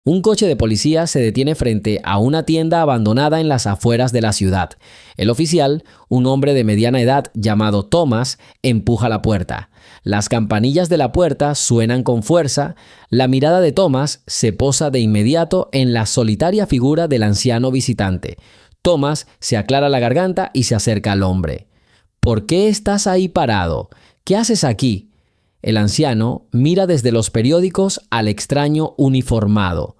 Un coche de policía se detiene frente a una tienda abandonada en las afueras de la ciudad. El oficial, un hombre de mediana edad llamado Thomas, empuja la puerta. Las campanillas de la puerta suenan con fuerza. La mirada de Thomas se posa de inmediato en la solitaria figura del anciano visitante. Thomas se aclara la garganta y se acerca al hombre. ¿Por qué estás ahí parado? ¿Qué haces aquí? El anciano mira desde los periódicos al extraño uniformado.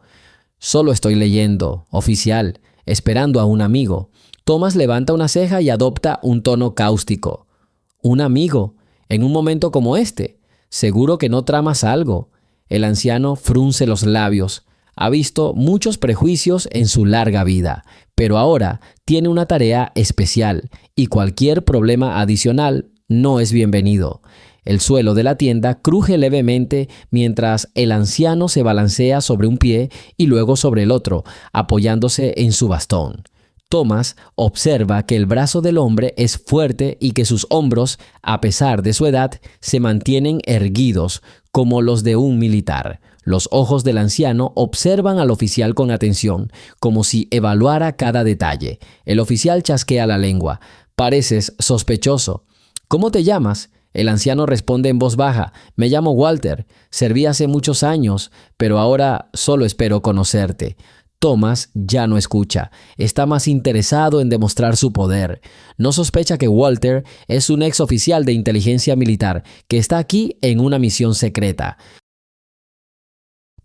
Solo estoy leyendo, oficial, esperando a un amigo. Thomas levanta una ceja y adopta un tono cáustico. ¿Un amigo? ¿En un momento como este? Seguro que no tramas algo. El anciano frunce los labios. Ha visto muchos prejuicios en su larga vida, pero ahora tiene una tarea especial y cualquier problema adicional no es bienvenido. El suelo de la tienda cruje levemente mientras el anciano se balancea sobre un pie y luego sobre el otro, apoyándose en su bastón. Thomas observa que el brazo del hombre es fuerte y que sus hombros, a pesar de su edad, se mantienen erguidos como los de un militar. Los ojos del anciano observan al oficial con atención, como si evaluara cada detalle. El oficial chasquea la lengua. «Pareces sospechoso». «¿Cómo te llamas?» El anciano responde en voz baja. «Me llamo Walter. Serví hace muchos años, pero ahora solo espero conocerte». Thomas ya no escucha. Está más interesado en demostrar su poder. No sospecha que Walter es un ex oficial de inteligencia militar que está aquí en una misión secreta.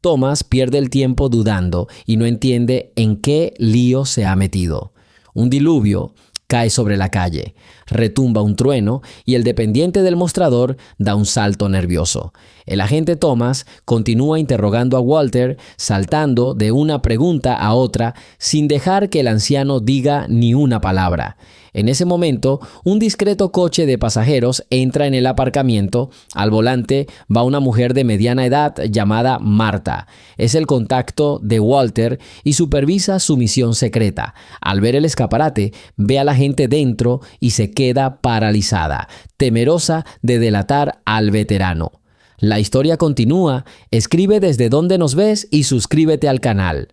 Thomas pierde el tiempo dudando y no entiende en qué lío se ha metido. Un diluvio cae sobre la calle, retumba un trueno y el dependiente del mostrador da un salto nervioso. El agente Thomas continúa interrogando a Walter, saltando de una pregunta a otra sin dejar que el anciano diga ni una palabra. En ese momento, un discreto coche de pasajeros entra en el aparcamiento. Al volante va una mujer de mediana edad llamada Marta. Es el contacto de Walter y supervisa su misión secreta. Al ver el escaparate, ve a la gente dentro y se queda paralizada, temerosa de delatar al veterano. La historia continúa. Escribe desde donde nos ves y suscríbete al canal.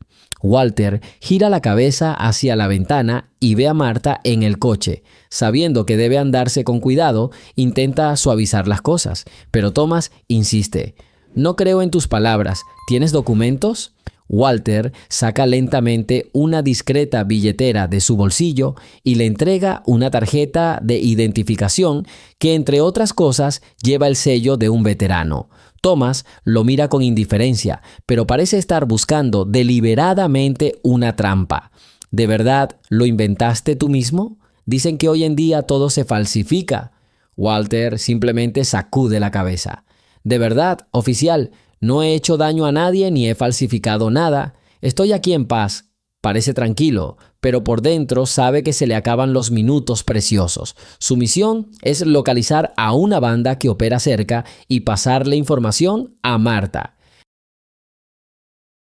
Walter gira la cabeza hacia la ventana y ve a Marta en el coche. Sabiendo que debe andarse con cuidado, intenta suavizar las cosas, pero Thomas insiste. «No creo en tus palabras. ¿Tienes documentos?» Walter saca lentamente una discreta billetera de su bolsillo y le entrega una tarjeta de identificación que, entre otras cosas, lleva el sello de un veterano. Thomas lo mira con indiferencia, pero parece estar buscando deliberadamente una trampa. ¿De verdad lo inventaste tú mismo? Dicen que hoy en día todo se falsifica. Walter simplemente sacude la cabeza. «De verdad, oficial, no he hecho daño a nadie ni he falsificado nada. Estoy aquí en paz». Parece tranquilo, pero por dentro sabe que se le acaban los minutos preciosos. Su misión es localizar a una banda que opera cerca y pasarle información a Marta.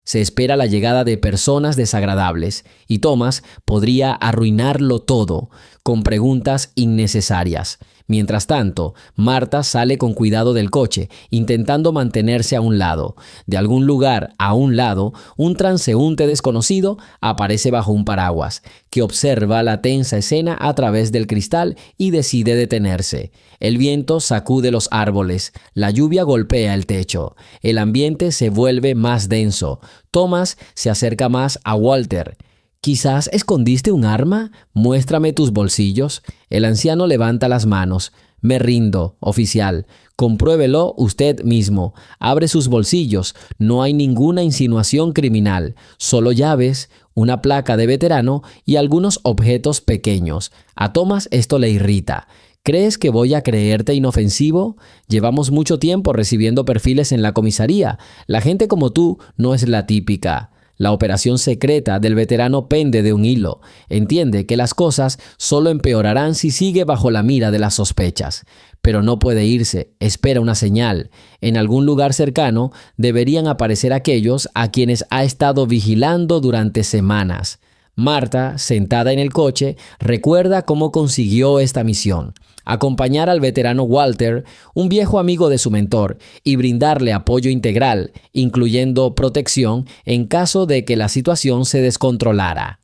Se espera la llegada de personas desagradables y Thomas podría arruinarlo todo con preguntas innecesarias. Mientras tanto, Marta sale con cuidado del coche, intentando mantenerse a un lado. De algún lugar a un lado, un transeúnte desconocido aparece bajo un paraguas, que observa la tensa escena a través del cristal y decide detenerse. El viento sacude los árboles, la lluvia golpea el techo, el ambiente se vuelve más denso. Thomas se acerca más a Walter. «¿Quizás escondiste un arma? Muéstrame tus bolsillos». El anciano levanta las manos. «Me rindo, oficial. Compruébelo usted mismo. Abre sus bolsillos. No hay ninguna insinuación criminal. Solo llaves, una placa de veterano y algunos objetos pequeños». A Thomas esto le irrita. «¿Crees que voy a creerte inofensivo? Llevamos mucho tiempo recibiendo perfiles en la comisaría. La gente como tú no es la típica». La operación secreta del veterano pende de un hilo. Entiende que las cosas solo empeorarán si sigue bajo la mira de las sospechas. Pero no puede irse, espera una señal. En algún lugar cercano deberían aparecer aquellos a quienes ha estado vigilando durante semanas. Marta, sentada en el coche, recuerda cómo consiguió esta misión: acompañar al veterano Walter, un viejo amigo de su mentor, y brindarle apoyo integral, incluyendo protección en caso de que la situación se descontrolara.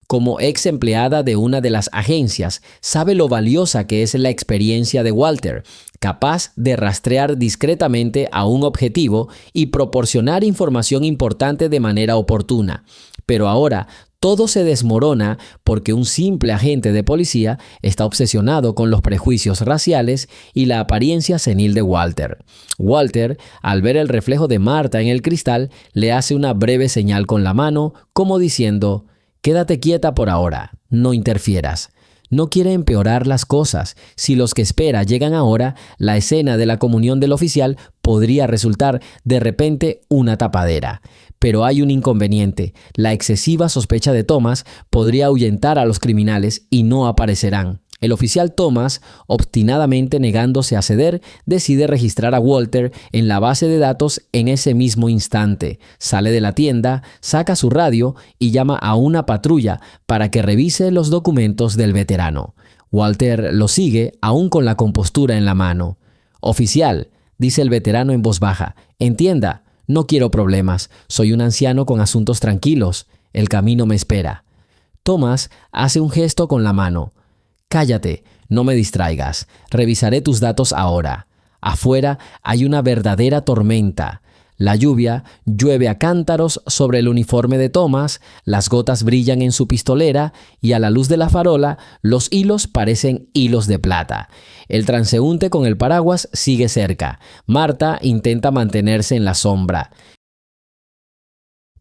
Como ex empleada de una de las agencias, sabe lo valiosa que es la experiencia de Walter, capaz de rastrear discretamente a un objetivo y proporcionar información importante de manera oportuna. Pero ahora todo se desmorona porque un simple agente de policía está obsesionado con los prejuicios raciales y la apariencia senil de Walter. Walter, al ver el reflejo de Marta en el cristal, le hace una breve señal con la mano, como diciendo: «Quédate quieta por ahora, no interfieras». No quiere empeorar las cosas. Si los que espera llegan ahora, la escena de la comunión del oficial podría resultar de repente una tapadera. Pero hay un inconveniente: la excesiva sospecha de Thomas podría ahuyentar a los criminales y no aparecerán. El oficial Thomas, obstinadamente negándose a ceder, decide registrar a Walter en la base de datos en ese mismo instante. Sale de la tienda, saca su radio y llama a una patrulla para que revise los documentos del veterano. Walter lo sigue, aún con la compostura en la mano. «Oficial», dice el veterano en voz baja, «entienda, no quiero problemas. Soy un anciano con asuntos tranquilos. El camino me espera». Thomas hace un gesto con la mano. «Cállate, no me distraigas. Revisaré tus datos ahora». Afuera hay una verdadera tormenta. La lluvia llueve a cántaros sobre el uniforme de Thomas, las gotas brillan en su pistolera y a la luz de la farola los hilos parecen hilos de plata. El transeúnte con el paraguas sigue cerca. Marta intenta mantenerse en la sombra.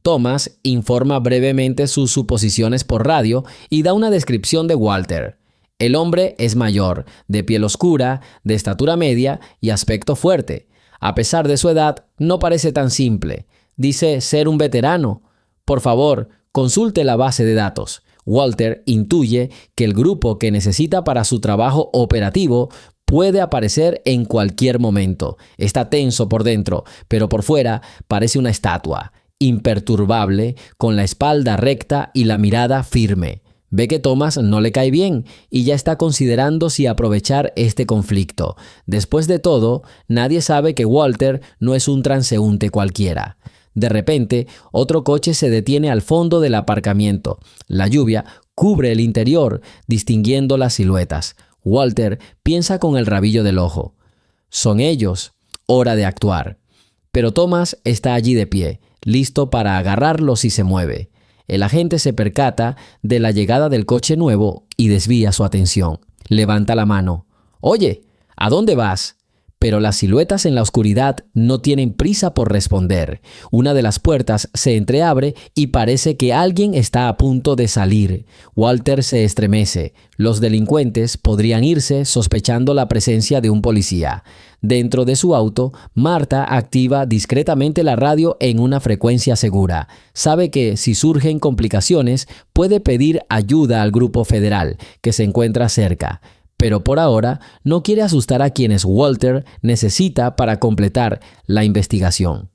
Thomas informa brevemente sus suposiciones por radio y da una descripción de Walter. El hombre es mayor, de piel oscura, de estatura media y aspecto fuerte. A pesar de su edad, no parece tan simple. Dice ser un veterano. Por favor, consulte la base de datos. Walter intuye que el grupo que necesita para su trabajo operativo puede aparecer en cualquier momento. Está tenso por dentro, pero por fuera parece una estatua, imperturbable, con la espalda recta y la mirada firme. Ve que Thomas no le cae bien y ya está considerando si aprovechar este conflicto. Después de todo, nadie sabe que Walter no es un transeúnte cualquiera. De repente, otro coche se detiene al fondo del aparcamiento. La lluvia cubre el interior, distinguiendo las siluetas. Walter piensa con el rabillo del ojo. Son ellos. Hora de actuar. Pero Thomas está allí de pie, listo para agarrarlo si se mueve. El agente se percata de la llegada del coche nuevo y desvía su atención. Levanta la mano. «Oye, ¿a dónde vas?» Pero las siluetas en la oscuridad no tienen prisa por responder. Una de las puertas se entreabre y parece que alguien está a punto de salir. Walter se estremece. Los delincuentes podrían irse sospechando la presencia de un policía. Dentro de su auto, Marta activa discretamente la radio en una frecuencia segura. Sabe que, si surgen complicaciones, puede pedir ayuda al grupo federal, que se encuentra cerca. Pero por ahora no quiere asustar a quienes Walter necesita para completar la investigación.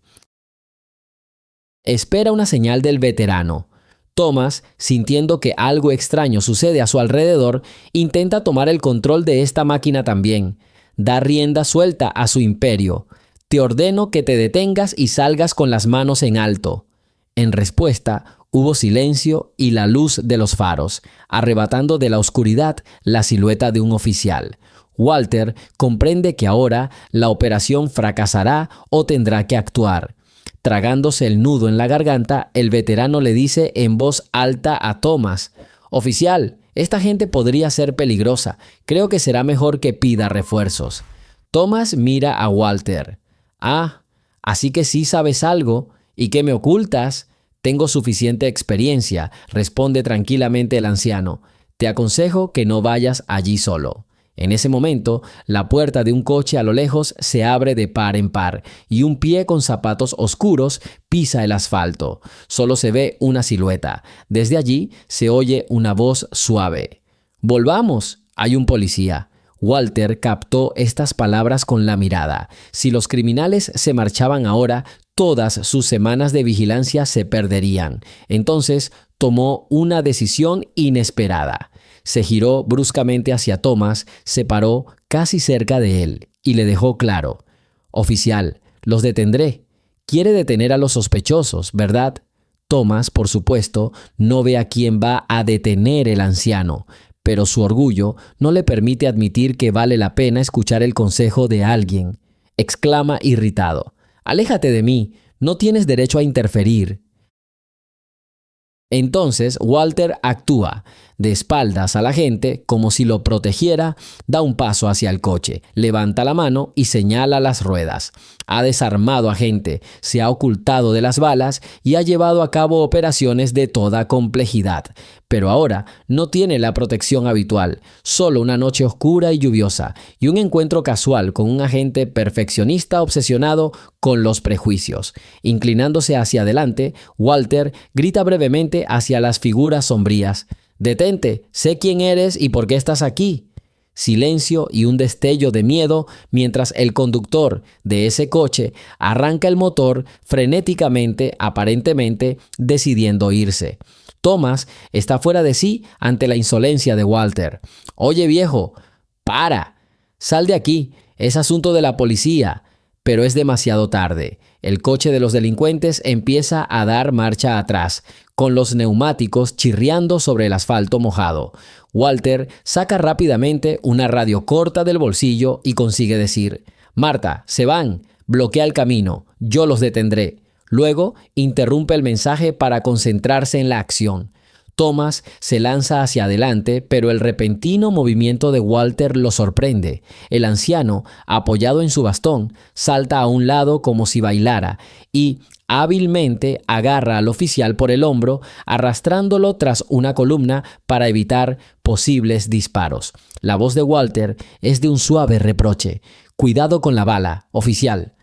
Espera una señal del veterano. Thomas, sintiendo que algo extraño sucede a su alrededor, intenta tomar el control de esta máquina también. Da rienda suelta a su imperio. «Te ordeno que te detengas y salgas con las manos en alto». En respuesta, hubo silencio y la luz de los faros, arrebatando de la oscuridad la silueta de un oficial. Walter comprende que ahora la operación fracasará o tendrá que actuar. Tragándose el nudo en la garganta, el veterano le dice en voz alta a Thomas: «Oficial, esta gente podría ser peligrosa. Creo que será mejor que pida refuerzos». Thomas mira a Walter. «Ah, así que sí sabes algo. ¿Y qué me ocultas?» «Tengo suficiente experiencia», responde tranquilamente el anciano. «Te aconsejo que no vayas allí solo». En ese momento, la puerta de un coche a lo lejos se abre de par en par y un pie con zapatos oscuros pisa el asfalto. Solo se ve una silueta. Desde allí se oye una voz suave. «Volvamos, hay un policía». Walter captó estas palabras con la mirada. Si los criminales se marchaban ahora, todas sus semanas de vigilancia se perderían. Entonces tomó una decisión inesperada. Se giró bruscamente hacia Thomas, se paró casi cerca de él y le dejó claro: «Oficial, los detendré. Quiere detener a los sospechosos, ¿verdad?» Thomas, por supuesto, no ve a quién va a detener el anciano, pero su orgullo no le permite admitir que vale la pena escuchar el consejo de alguien. Exclama irritado: «Aléjate de mí, no tienes derecho a interferir». Entonces Walter actúa. De espaldas a la gente, como si lo protegiera, da un paso hacia el coche, levanta la mano y señala las ruedas. Ha desarmado a gente, se ha ocultado de las balas y ha llevado a cabo operaciones de toda complejidad. Pero ahora no tiene la protección habitual, solo una noche oscura y lluviosa y un encuentro casual con un agente perfeccionista obsesionado con los prejuicios. Inclinándose hacia adelante, Walter grita brevemente hacia las figuras sombrías: «Detente, sé quién eres y por qué estás aquí». Silencio y un destello de miedo mientras el conductor de ese coche arranca el motor frenéticamente, aparentemente decidiendo irse. Thomas está fuera de sí ante la insolencia de Walter. «Oye, viejo, para. Sal de aquí. Es asunto de la policía». Pero es demasiado tarde. El coche de los delincuentes empieza a dar marcha atrás, con los neumáticos chirriando sobre el asfalto mojado. Walter saca rápidamente una radio corta del bolsillo y consigue decir: «Marta, se van. Bloquea el camino. Yo los detendré». Luego interrumpe el mensaje para concentrarse en la acción. Thomas se lanza hacia adelante, pero el repentino movimiento de Walter lo sorprende. El anciano, apoyado en su bastón, salta a un lado como si bailara y hábilmente agarra al oficial por el hombro, arrastrándolo tras una columna para evitar posibles disparos. La voz de Walter es de un suave reproche: «Cuidado con la bala, oficial».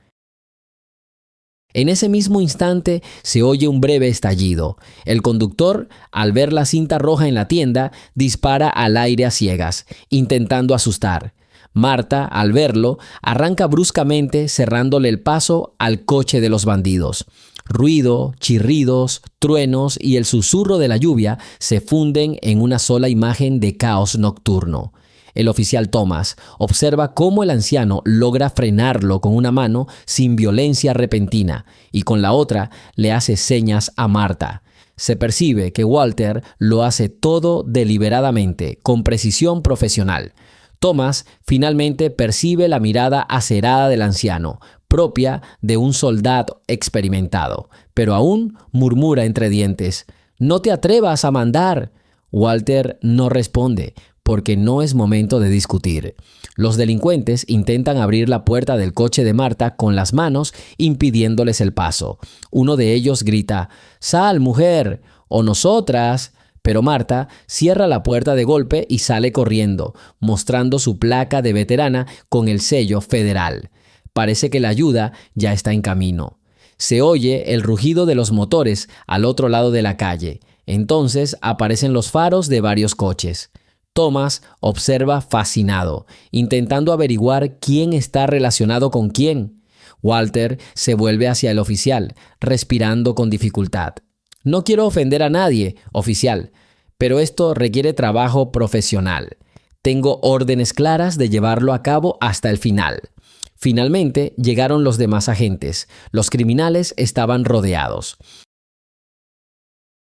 En ese mismo instante se oye un breve estallido. El conductor, al ver la cinta roja en la tienda, dispara al aire a ciegas, intentando asustar. Marta, al verlo, arranca bruscamente, cerrándole el paso al coche de los bandidos. Ruido, chirridos, truenos y el susurro de la lluvia se funden en una sola imagen de caos nocturno. El oficial Thomas observa cómo el anciano logra frenarlo con una mano sin violencia repentina y con la otra le hace señas a Marta. Se percibe que Walter lo hace todo deliberadamente, con precisión profesional. Thomas finalmente percibe la mirada acerada del anciano, propia de un soldado experimentado, pero aún murmura entre dientes: «No te atrevas a mandar». Walter no responde, porque no es momento de discutir. Los delincuentes intentan abrir la puerta del coche de Marta con las manos, impidiéndoles el paso. Uno de ellos grita: «¡Sal, mujer! ¡O nosotras!». Pero Marta cierra la puerta de golpe y sale corriendo, mostrando su placa de veterana con el sello federal. Parece que la ayuda ya está en camino. Se oye el rugido de los motores al otro lado de la calle. Entonces aparecen los faros de varios coches. Thomas observa fascinado, intentando averiguar quién está relacionado con quién. Walter se vuelve hacia el oficial, respirando con dificultad. «No quiero ofender a nadie, oficial, pero esto requiere trabajo profesional. Tengo órdenes claras de llevarlo a cabo hasta el final». Finalmente llegaron los demás agentes. Los criminales estaban rodeados.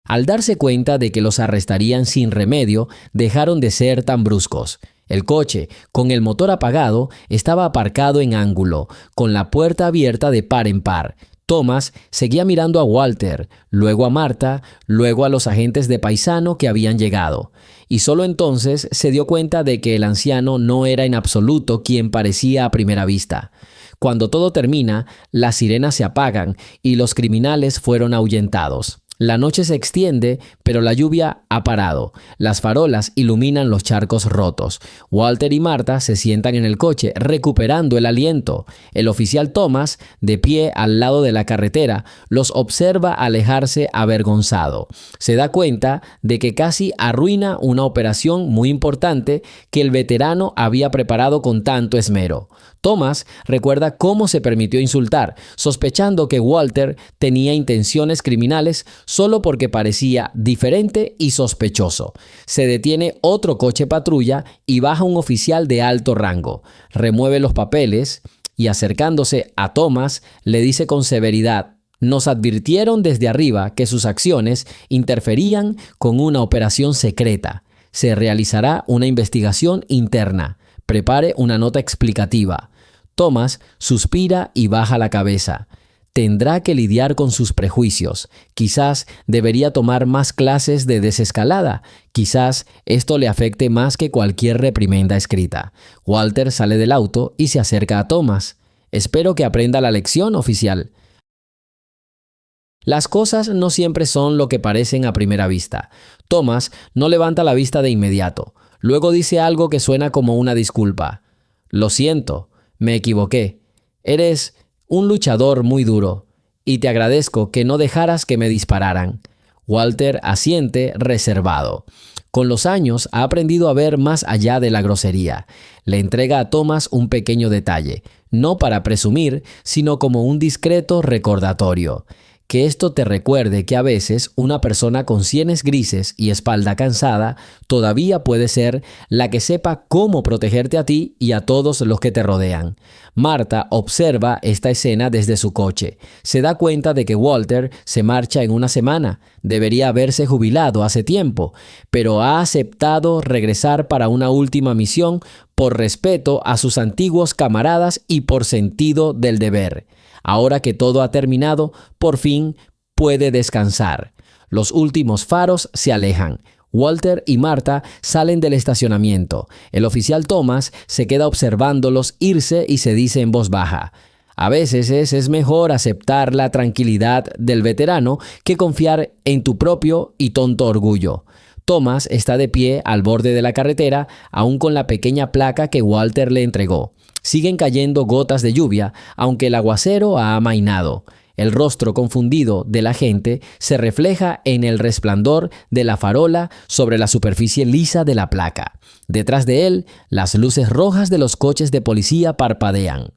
Al darse cuenta de que los arrestarían sin remedio, dejaron de ser tan bruscos. El coche, con el motor apagado, estaba aparcado en ángulo, con la puerta abierta de par en par. Thomas seguía mirando a Walter, luego a Marta, luego a los agentes de paisano que habían llegado. Y solo entonces se dio cuenta de que el anciano no era en absoluto quien parecía a primera vista. Cuando todo termina, las sirenas se apagan y los criminales fueron ahuyentados. La noche se extiende, pero la lluvia ha parado. Las farolas iluminan los charcos rotos. Walter y Marta se sientan en el coche, recuperando el aliento. El oficial Thomas, de pie al lado de la carretera, los observa alejarse avergonzado. Se da cuenta de que casi arruina una operación muy importante que el veterano había preparado con tanto esmero. Thomas recuerda cómo se permitió insultar, sospechando que Walter tenía intenciones criminales solo porque parecía diferente y sospechoso. Se detiene otro coche patrulla y baja un oficial de alto rango. Remueve los papeles y, acercándose a Thomas, le dice con severidad: «Nos advirtieron desde arriba que sus acciones interferían con una operación secreta. Se realizará una investigación interna. Prepare una nota explicativa». Thomas suspira y baja la cabeza. Tendrá que lidiar con sus prejuicios. Quizás debería tomar más clases de desescalada. Quizás esto le afecte más que cualquier reprimenda escrita. Walter sale del auto y se acerca a Thomas. «Espero que aprenda la lección, oficial». Las cosas no siempre son lo que parecen a primera vista. Thomas no levanta la vista de inmediato. Luego dice algo que suena como una disculpa. «Lo siento. Me equivoqué. Eres un luchador muy duro y te agradezco que no dejaras que me dispararan». Walter asiente reservado. Con los años ha aprendido a ver más allá de la grosería. Le entrega a Thomas un pequeño detalle, no para presumir, sino como un discreto recordatorio. Que esto te recuerde que a veces una persona con sienes grises y espalda cansada todavía puede ser la que sepa cómo protegerte a ti y a todos los que te rodean. Marta observa esta escena desde su coche. Se da cuenta de que Walter se marcha en una semana. Debería haberse jubilado hace tiempo, pero ha aceptado regresar para una última misión por respeto a sus antiguos camaradas y por sentido del deber. Ahora que todo ha terminado, por fin puede descansar. Los últimos faros se alejan. Walter y Marta salen del estacionamiento. El oficial Thomas se queda observándolos irse y se dice en voz baja: «A veces es mejor aceptar la tranquilidad del veterano que confiar en tu propio y tonto orgullo». Thomas está de pie al borde de la carretera, aún con la pequeña placa que Walter le entregó. Siguen cayendo gotas de lluvia, aunque el aguacero ha amainado. El rostro confundido de la gente se refleja en el resplandor de la farola sobre la superficie lisa de la placa. Detrás de él, las luces rojas de los coches de policía parpadean.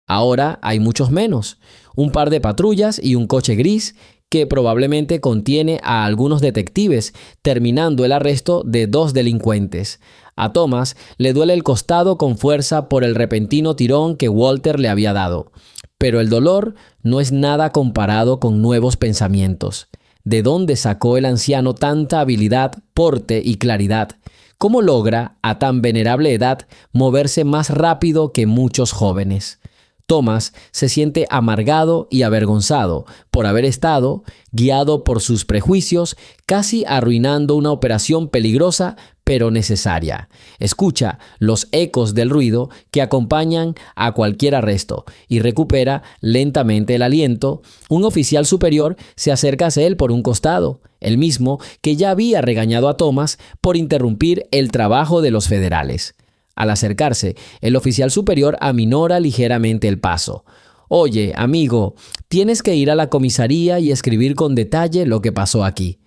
Ahora hay muchos menos. Un par de patrullas y un coche gris que probablemente contiene a algunos detectives, terminando el arresto de 2 delincuentes. A Thomas le duele el costado con fuerza por el repentino tirón que Walter le había dado. Pero el dolor no es nada comparado con nuevos pensamientos. ¿De dónde sacó el anciano tanta habilidad, porte y claridad? ¿Cómo logra, a tan venerable edad, moverse más rápido que muchos jóvenes? Thomas se siente amargado y avergonzado por haber estado, guiado por sus prejuicios, casi arruinando una operación peligrosa pero necesaria. Escucha los ecos del ruido que acompañan a cualquier arresto y recupera lentamente el aliento. Un oficial superior se acerca hacia él por un costado, el mismo que ya había regañado a Thomas por interrumpir el trabajo de los federales. Al acercarse, el oficial superior aminora ligeramente el paso. «Oye, amigo, tienes que ir a la comisaría y escribir con detalle lo que pasó aquí.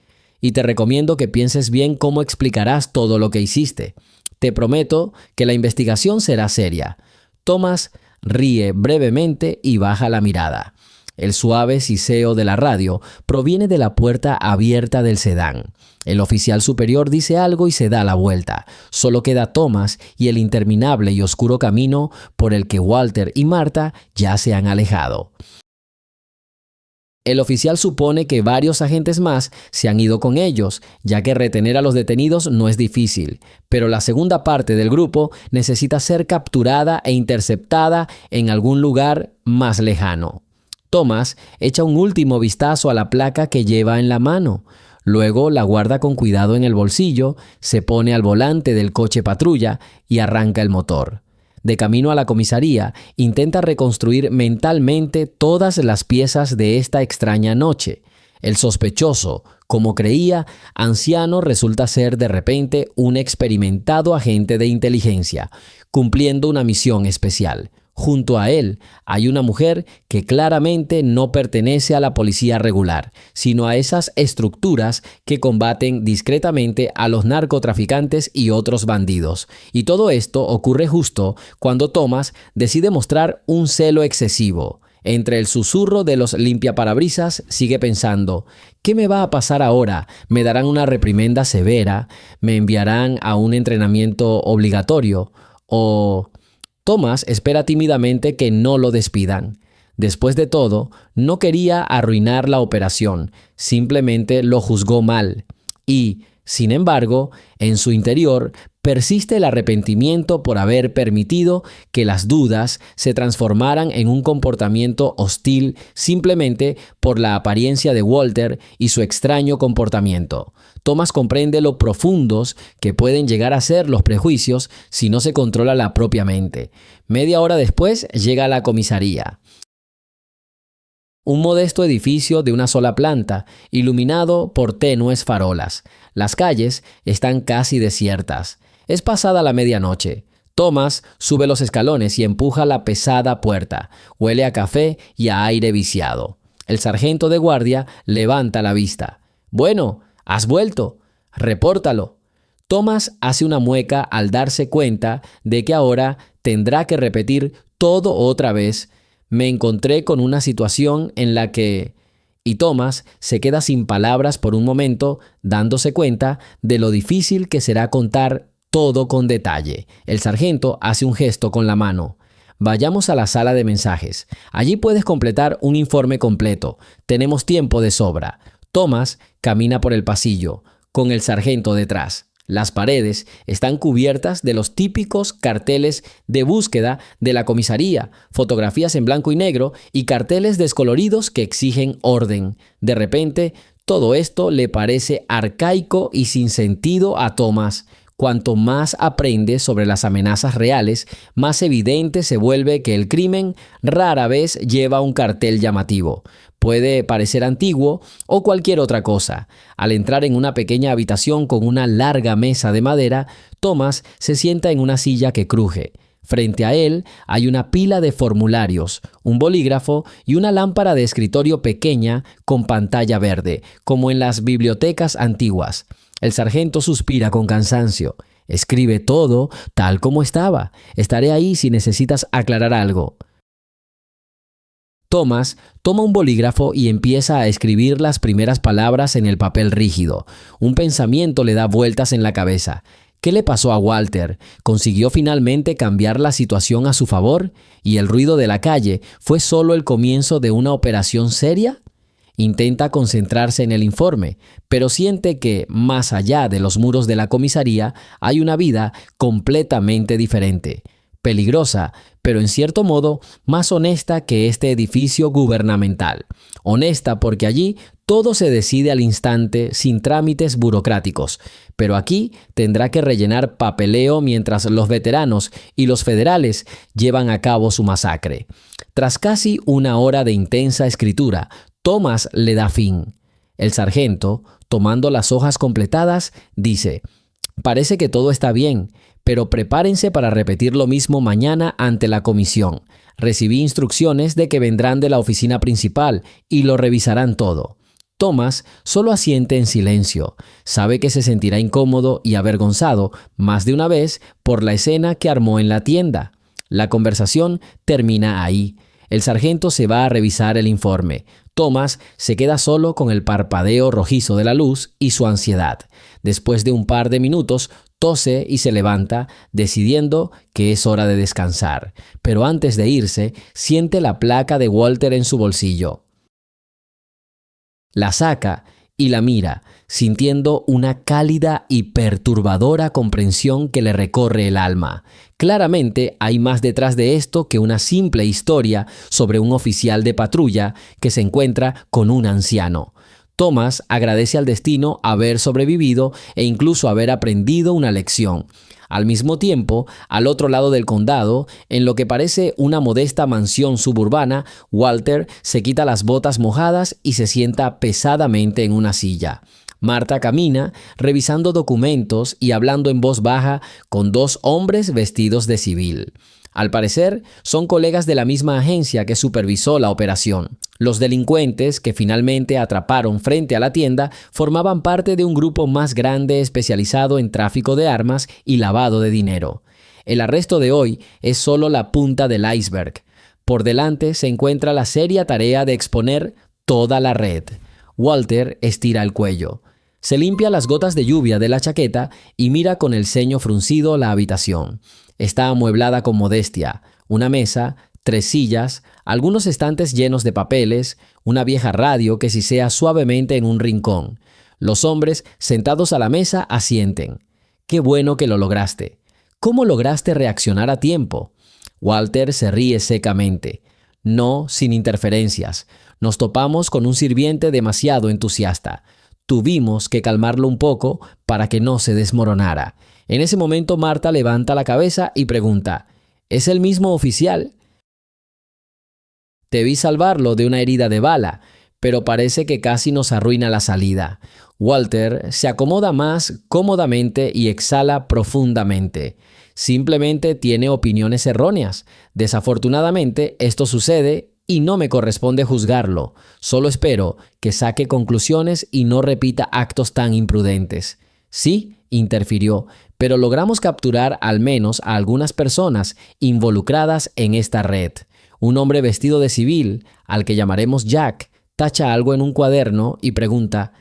Y te recomiendo que pienses bien cómo explicarás todo lo que hiciste. Te prometo que la investigación será seria». Thomas ríe brevemente y baja la mirada. El suave siseo de la radio proviene de la puerta abierta del sedán. El oficial superior dice algo y se da la vuelta. Solo queda Thomas y el interminable y oscuro camino por el que Walter y Marta ya se han alejado. El oficial supone que varios agentes más se han ido con ellos, ya que retener a los detenidos no es difícil, pero la segunda parte del grupo necesita ser capturada e interceptada en algún lugar más lejano. Thomas echa un último vistazo a la placa que lleva en la mano. Luego la guarda con cuidado en el bolsillo, se pone al volante del coche patrulla y arranca el motor. De camino a la comisaría, intenta reconstruir mentalmente todas las piezas de esta extraña noche. El sospechoso, como creía, anciano resulta ser de repente un experimentado agente de inteligencia, cumpliendo una misión especial. Junto a él hay una mujer que claramente no pertenece a la policía regular, sino a esas estructuras que combaten discretamente a los narcotraficantes y otros bandidos. Y todo esto ocurre justo cuando Thomas decide mostrar un celo excesivo. Entre el susurro de los limpiaparabrisas sigue pensando: ¿qué me va a pasar ahora? ¿Me darán una reprimenda severa? ¿Me enviarán a un entrenamiento obligatorio? ¿O...? Thomas espera tímidamente que no lo despidan. Después de todo, no quería arruinar la operación, simplemente lo juzgó mal. Y, sin embargo, en su interior persiste el arrepentimiento por haber permitido que las dudas se transformaran en un comportamiento hostil simplemente por la apariencia de Walter y su extraño comportamiento. Thomas comprende lo profundos que pueden llegar a ser los prejuicios si no se controla la propia mente. Media hora después llega a la comisaría. Un modesto edificio de una sola planta, iluminado por tenues farolas. Las calles están casi desiertas. Es pasada la medianoche. Thomas sube los escalones y empuja la pesada puerta. Huele a café y a aire viciado. El sargento de guardia levanta la vista. «Bueno, has vuelto. Repórtalo». Thomas hace una mueca al darse cuenta de que ahora tendrá que repetir todo otra vez. Me encontré con una situación en la que... Y Thomas se queda sin palabras por un momento, dándose cuenta de lo difícil que será contar todo con detalle. El sargento hace un gesto con la mano. Vayamos a la sala de mensajes. Allí puedes completar un informe completo. Tenemos tiempo de sobra. Thomas camina por el pasillo, con el sargento detrás. Las paredes están cubiertas de los típicos carteles de búsqueda de la comisaría, fotografías en blanco y negro y carteles descoloridos que exigen orden. De repente, todo esto le parece arcaico y sin sentido a Thomas. Cuanto más aprende sobre las amenazas reales, más evidente se vuelve que el crimen rara vez lleva un cartel llamativo. Puede parecer antiguo o cualquier otra cosa. Al entrar en una pequeña habitación con una larga mesa de madera, Thomas se sienta en una silla que cruje. Frente a él hay una pila de formularios, un bolígrafo y una lámpara de escritorio pequeña con pantalla verde, como en las bibliotecas antiguas. El sargento suspira con cansancio. Escribe todo tal como estaba. Estaré ahí si necesitas aclarar algo. Thomas toma un bolígrafo y empieza a escribir las primeras palabras en el papel rígido. Un pensamiento le da vueltas en la cabeza. ¿Qué le pasó a Walter? ¿Consiguió finalmente cambiar la situación a su favor? ¿Y el ruido de la calle fue solo el comienzo de una operación seria? Intenta concentrarse en el informe, pero siente que, más allá de los muros de la comisaría, hay una vida completamente diferente. Peligrosa, pero en cierto modo más honesta que este edificio gubernamental. Honesta porque allí todo se decide al instante sin trámites burocráticos, pero aquí tendrá que rellenar papeleo mientras los veteranos y los federales llevan a cabo su masacre. Tras casi una hora de intensa escritura, Thomas le da fin. El sargento, tomando las hojas completadas, dice: «Parece que todo está bien, pero prepárense para repetir lo mismo mañana ante la comisión. Recibí instrucciones de que vendrán de la oficina principal y lo revisarán todo». Thomas solo asiente en silencio. Sabe que se sentirá incómodo y avergonzado más de una vez por la escena que armó en la tienda. La conversación termina ahí. El sargento se va a revisar el informe. Thomas se queda solo con el parpadeo rojizo de la luz y su ansiedad. Después de un par de minutos, tose y se levanta, decidiendo que es hora de descansar. Pero antes de irse, siente la placa de Walter en su bolsillo. La saca y la mira, sintiendo una cálida y perturbadora comprensión que le recorre el alma. Claramente hay más detrás de esto que una simple historia sobre un oficial de patrulla que se encuentra con un anciano. Thomas agradece al destino haber sobrevivido e incluso haber aprendido una lección. Al mismo tiempo, al otro lado del condado, en lo que parece una modesta mansión suburbana, Walter se quita las botas mojadas y se sienta pesadamente en una silla. Marta camina, revisando documentos y hablando en voz baja con dos hombres vestidos de civil. Al parecer, son colegas de la misma agencia que supervisó la operación. Los delincuentes que finalmente atraparon frente a la tienda formaban parte de un grupo más grande especializado en tráfico de armas y lavado de dinero. El arresto de hoy es solo la punta del iceberg. Por delante se encuentra la seria tarea de exponer toda la red. Walter estira el cuello. Se limpia las gotas de lluvia de la chaqueta y mira con el ceño fruncido la habitación. Está amueblada con modestia. Una mesa, 3 sillas, algunos estantes llenos de papeles, una vieja radio que sisea suavemente en un rincón. Los hombres, sentados a la mesa, asienten. ¡Qué bueno que lo lograste! ¿Cómo lograste reaccionar a tiempo? Walter se ríe secamente. No, sin interferencias. Nos topamos con un sirviente demasiado entusiasta. Tuvimos que calmarlo un poco para que no se desmoronara. En ese momento Marta levanta la cabeza y pregunta, ¿es el mismo oficial? Te vi salvarlo de una herida de bala, pero parece que casi nos arruina la salida. Walter se acomoda más cómodamente y exhala profundamente. Simplemente tiene opiniones erróneas. Desafortunadamente, esto sucede y no me corresponde juzgarlo. Solo espero que saque conclusiones y no repita actos tan imprudentes. Sí, interfirió, pero logramos capturar al menos a algunas personas involucradas en esta red. Un hombre vestido de civil, al que llamaremos Jack, tacha algo en un cuaderno y pregunta,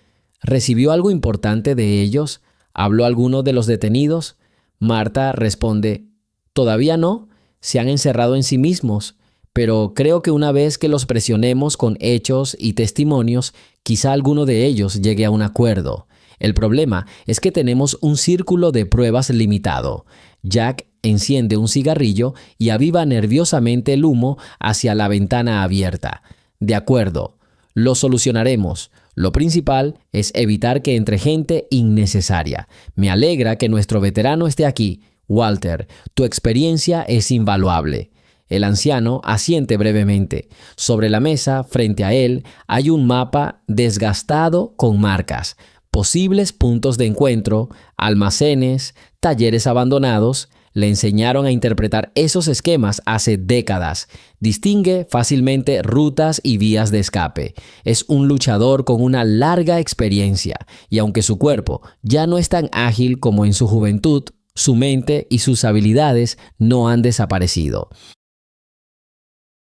¿recibió algo importante de ellos? ¿Habló alguno de los detenidos? Marta responde, todavía no, se han encerrado en sí mismos, pero creo que una vez que los presionemos con hechos y testimonios, quizá alguno de ellos llegue a un acuerdo. El problema es que tenemos un círculo de pruebas limitado. Jack enciende un cigarrillo y aviva nerviosamente el humo hacia la ventana abierta. De acuerdo, lo solucionaremos. Lo principal es evitar que entre gente innecesaria. Me alegra que nuestro veterano esté aquí. Walter, tu experiencia es invaluable. El anciano asiente brevemente. Sobre la mesa, frente a él, hay un mapa desgastado con marcas, posibles puntos de encuentro, almacenes, talleres abandonados. Le enseñaron a interpretar esos esquemas hace décadas. Distingue fácilmente rutas y vías de escape. Es un luchador con una larga experiencia, y aunque su cuerpo ya no es tan ágil como en su juventud, su mente y sus habilidades no han desaparecido.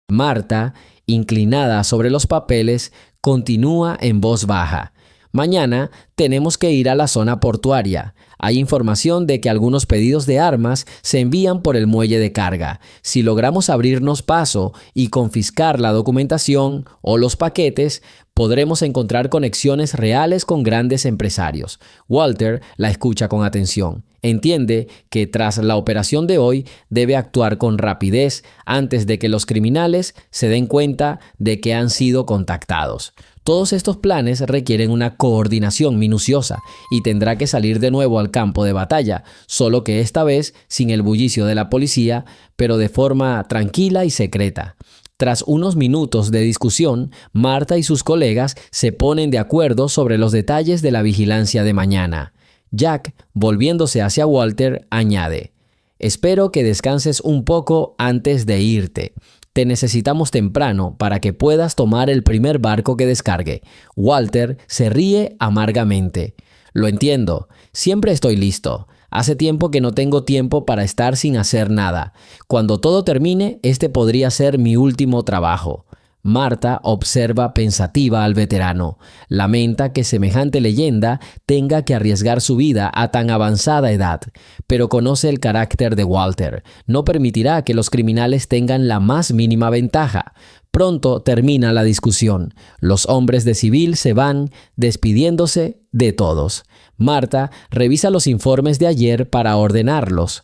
Marta, inclinada sobre los papeles, continúa en voz baja. Mañana tenemos que ir a la zona portuaria. Hay información de que algunos pedidos de armas se envían por el muelle de carga. Si logramos abrirnos paso y confiscar la documentación o los paquetes, podremos encontrar conexiones reales con grandes empresarios. Walter la escucha con atención. Entiende que tras la operación de hoy debe actuar con rapidez antes de que los criminales se den cuenta de que han sido contactados. Todos estos planes requieren una coordinación minuciosa y tendrá que salir de nuevo al campo de batalla, solo que esta vez sin el bullicio de la policía, pero de forma tranquila y secreta. Tras unos minutos de discusión, Marta y sus colegas se ponen de acuerdo sobre los detalles de la vigilancia de mañana. Jack, volviéndose hacia Walter, añade, «Espero que descanses un poco antes de irte. Te necesitamos temprano para que puedas tomar el primer barco que descargue». Walter se ríe amargamente. «Lo entiendo. Siempre estoy listo. Hace tiempo que no tengo tiempo para estar sin hacer nada. Cuando todo termine, este podría ser mi último trabajo». Marta observa pensativa al veterano. Lamenta que semejante leyenda tenga que arriesgar su vida a tan avanzada edad, pero conoce el carácter de Walter. No permitirá que los criminales tengan la más mínima ventaja. Pronto termina la discusión. Los hombres de civil se van, despidiéndose de todos. Marta revisa los informes de ayer para ordenarlos.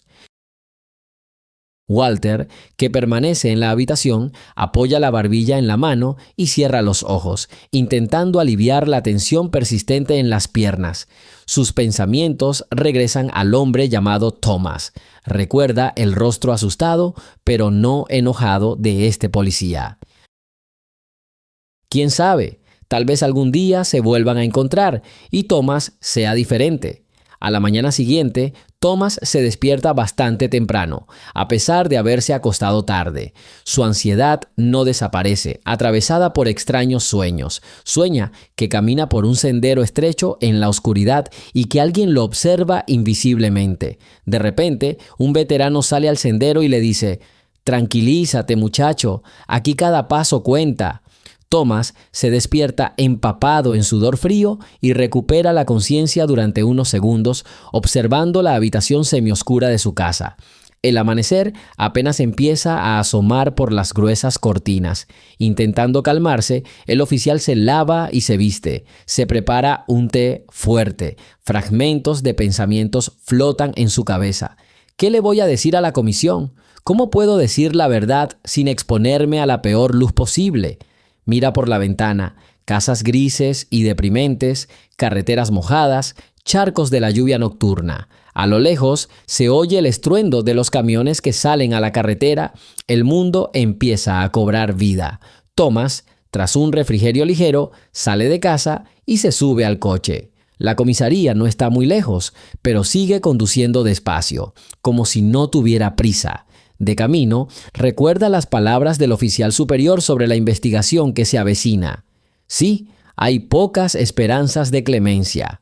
Walter, que permanece en la habitación, apoya la barbilla en la mano y cierra los ojos, intentando aliviar la tensión persistente en las piernas. Sus pensamientos regresan al hombre llamado Thomas. Recuerda el rostro asustado, pero no enojado de este policía. ¿Quién sabe? Tal vez algún día se vuelvan a encontrar y Thomas sea diferente. A la mañana siguiente, Thomas se despierta bastante temprano, a pesar de haberse acostado tarde. Su ansiedad no desaparece, atravesada por extraños sueños. Sueña que camina por un sendero estrecho en la oscuridad y que alguien lo observa invisiblemente. De repente, un veterano sale al sendero y le dice: «Tranquilízate, muchacho, aquí cada paso cuenta». Thomas se despierta empapado en sudor frío y recupera la conciencia durante unos segundos, observando la habitación semioscura de su casa. El amanecer apenas empieza a asomar por las gruesas cortinas. Intentando calmarse, el oficial se lava y se viste. Se prepara un té fuerte. Fragmentos de pensamientos flotan en su cabeza. ¿Qué le voy a decir a la comisión? ¿Cómo puedo decir la verdad sin exponerme a la peor luz posible? Mira por la ventana, casas grises y deprimentes, carreteras mojadas, charcos de la lluvia nocturna. A lo lejos se oye el estruendo de los camiones que salen a la carretera. El mundo empieza a cobrar vida. Thomas, tras un refrigerio ligero, sale de casa y se sube al coche. La comisaría no está muy lejos, pero sigue conduciendo despacio, como si no tuviera prisa. De camino, recuerda las palabras del oficial superior sobre la investigación que se avecina. Sí, hay pocas esperanzas de clemencia.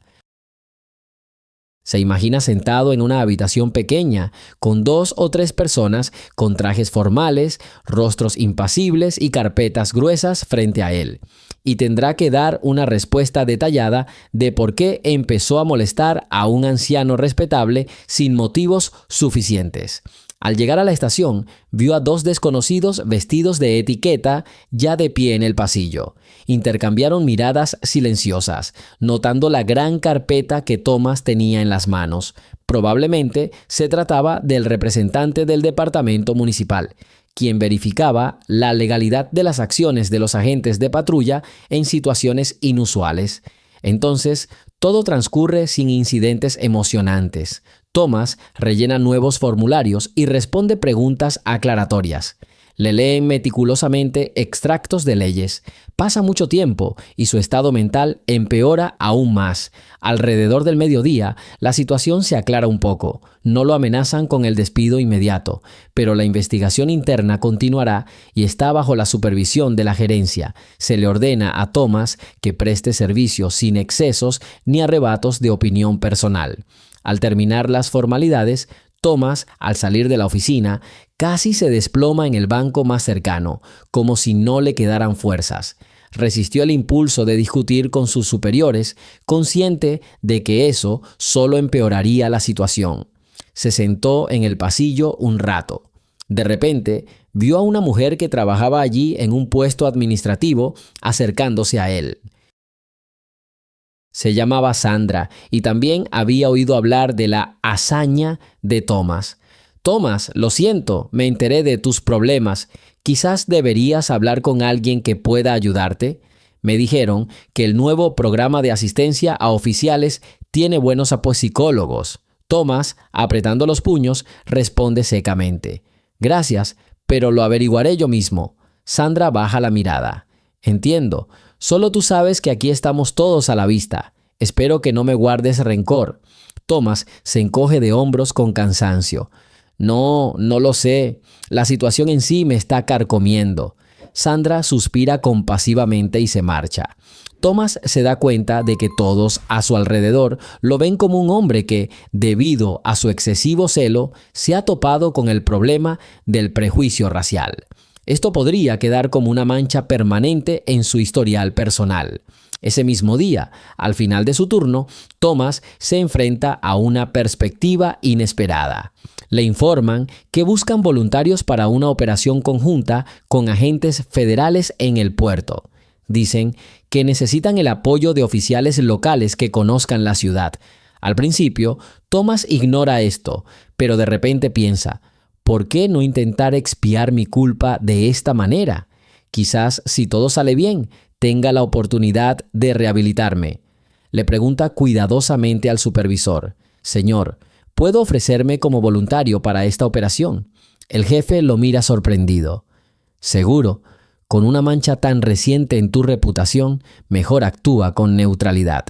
Se imagina sentado en una habitación pequeña, con 2 o 3 personas con trajes formales, rostros impasibles y carpetas gruesas frente a él. Y tendrá que dar una respuesta detallada de por qué empezó a molestar a un anciano respetable sin motivos suficientes. Al llegar a la estación, vio a 2 desconocidos vestidos de etiqueta ya de pie en el pasillo. Intercambiaron miradas silenciosas, notando la gran carpeta que Thomas tenía en las manos. Probablemente se trataba del representante del departamento municipal, quien verificaba la legalidad de las acciones de los agentes de patrulla en situaciones inusuales. Entonces, todo transcurre sin incidentes emocionantes. Thomas rellena nuevos formularios y responde preguntas aclaratorias. Le leen meticulosamente extractos de leyes. Pasa mucho tiempo y su estado mental empeora aún más. Alrededor del mediodía, la situación se aclara un poco. No lo amenazan con el despido inmediato, pero la investigación interna continuará y está bajo la supervisión de la gerencia. Se le ordena a Thomas que preste servicio sin excesos ni arrebatos de opinión personal. Al terminar las formalidades, Thomas, al salir de la oficina, casi se desploma en el banco más cercano, como si no le quedaran fuerzas. Resistió el impulso de discutir con sus superiores, consciente de que eso solo empeoraría la situación. Se sentó en el pasillo un rato. De repente, vio a una mujer que trabajaba allí en un puesto administrativo acercándose a él. Se llamaba Sandra y también había oído hablar de la hazaña de Thomas. «Thomas, lo siento, me enteré de tus problemas. Quizás deberías hablar con alguien que pueda ayudarte. Me dijeron que el nuevo programa de asistencia a oficiales tiene buenos psicólogos». Thomas, apretando los puños, responde secamente: «Gracias, pero lo averiguaré yo mismo». Sandra baja la mirada. «Entiendo. Solo tú sabes que aquí estamos todos a la vista. Espero que no me guardes rencor». Thomas se encoge de hombros con cansancio. No lo sé. La situación en sí me está carcomiendo». Sandra suspira compasivamente y se marcha. Thomas se da cuenta de que todos a su alrededor lo ven como un hombre que, debido a su excesivo celo, se ha topado con el problema del prejuicio racial. Esto podría quedar como una mancha permanente en su historial personal. Ese mismo día, al final de su turno, Thomas se enfrenta a una perspectiva inesperada. Le informan que buscan voluntarios para una operación conjunta con agentes federales en el puerto. Dicen que necesitan el apoyo de oficiales locales que conozcan la ciudad. Al principio, Thomas ignora esto, pero de repente piensa: ¿Por qué no intentar expiar mi culpa de esta manera? Quizás, si todo sale bien, tenga la oportunidad de rehabilitarme. Le pregunta cuidadosamente al supervisor: Señor, ¿puedo ofrecerme como voluntario para esta operación? El jefe lo mira sorprendido. Seguro, con una mancha tan reciente en tu reputación, mejor actúa con neutralidad.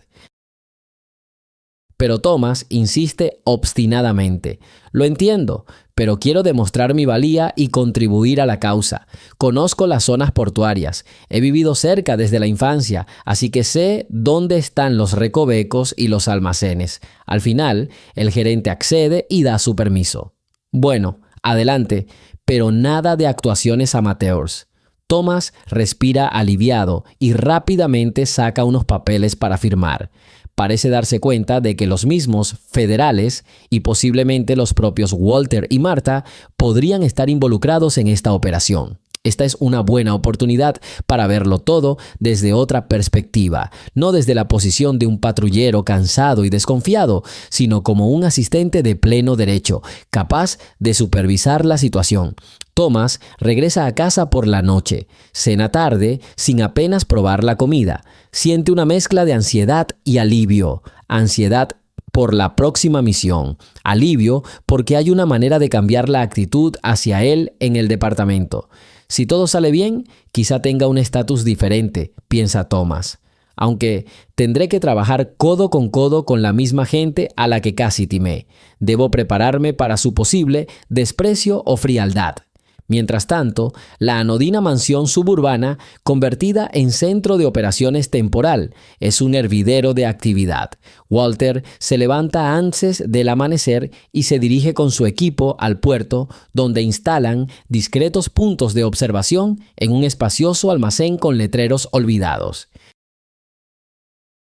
Pero Thomas insiste obstinadamente. Lo entiendo, pero quiero demostrar mi valía y contribuir a la causa. Conozco las zonas portuarias, he vivido cerca desde la infancia, así que sé dónde están los recovecos y los almacenes. Al final, el gerente accede y da su permiso. Bueno, adelante, pero nada de actuaciones amateurs. Thomas respira aliviado y rápidamente saca unos papeles para firmar. Parece darse cuenta de que los mismos federales y posiblemente los propios Walter y Marta podrían estar involucrados en esta operación. Esta es una buena oportunidad para verlo todo desde otra perspectiva, no desde la posición de un patrullero cansado y desconfiado, sino como un asistente de pleno derecho, capaz de supervisar la situación. Thomas regresa a casa por la noche, cena tarde sin apenas probar la comida. Siente una mezcla de ansiedad y alivio. Ansiedad por la próxima misión. Alivio porque hay una manera de cambiar la actitud hacia él en el departamento. Si todo sale bien, quizá tenga un estatus diferente, piensa Thomas. Aunque tendré que trabajar codo con la misma gente a la que casi timé. Debo prepararme para su posible desprecio o frialdad. Mientras tanto, la anodina mansión suburbana, convertida en centro de operaciones temporal, es un hervidero de actividad. Walter se levanta antes del amanecer y se dirige con su equipo al puerto, donde instalan discretos puntos de observación en un espacioso almacén con letreros olvidados.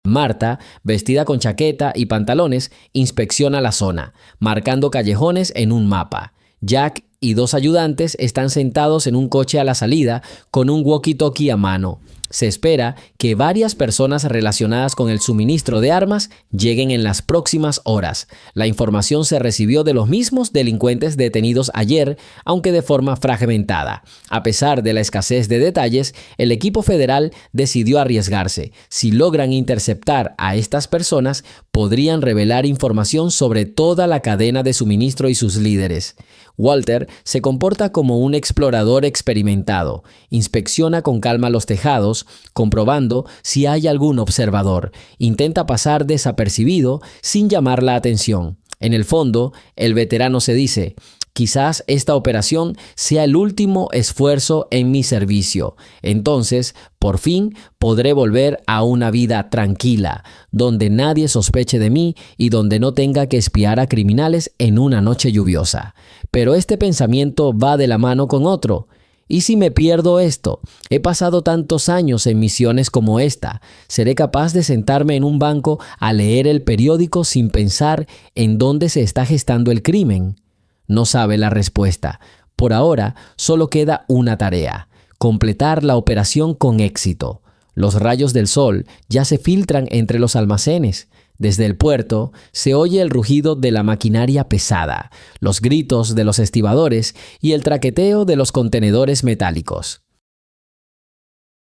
Marta, vestida con chaqueta y pantalones, inspecciona la zona, marcando callejones en un mapa. Jack y dos ayudantes están sentados en un coche a la salida con un walkie-talkie a mano. Se espera que varias personas relacionadas con el suministro de armas lleguen en las próximas horas. La información se recibió de los mismos delincuentes detenidos ayer, aunque de forma fragmentada. A pesar de la escasez de detalles, el equipo federal decidió arriesgarse. Si logran interceptar a estas personas, podrían revelar información sobre toda la cadena de suministro y sus líderes. Walter se comporta como un explorador experimentado. Inspecciona con calma los tejados, comprobando si hay algún observador. Intenta pasar desapercibido sin llamar la atención. En el fondo, el veterano se dice: quizás esta operación sea el último esfuerzo en mi servicio. Entonces, por fin, podré volver a una vida tranquila, donde nadie sospeche de mí y donde no tenga que espiar a criminales en una noche lluviosa. Pero este pensamiento va de la mano con otro. ¿Y si me pierdo esto? He pasado tantos años en misiones como esta. ¿Seré capaz de sentarme en un banco a leer el periódico sin pensar en dónde se está gestando el crimen? No sabe la respuesta. Por ahora, solo queda una tarea: completar la operación con éxito. Los rayos del sol ya se filtran entre los almacenes. Desde el puerto se oye el rugido de la maquinaria pesada, los gritos de los estibadores y el traqueteo de los contenedores metálicos.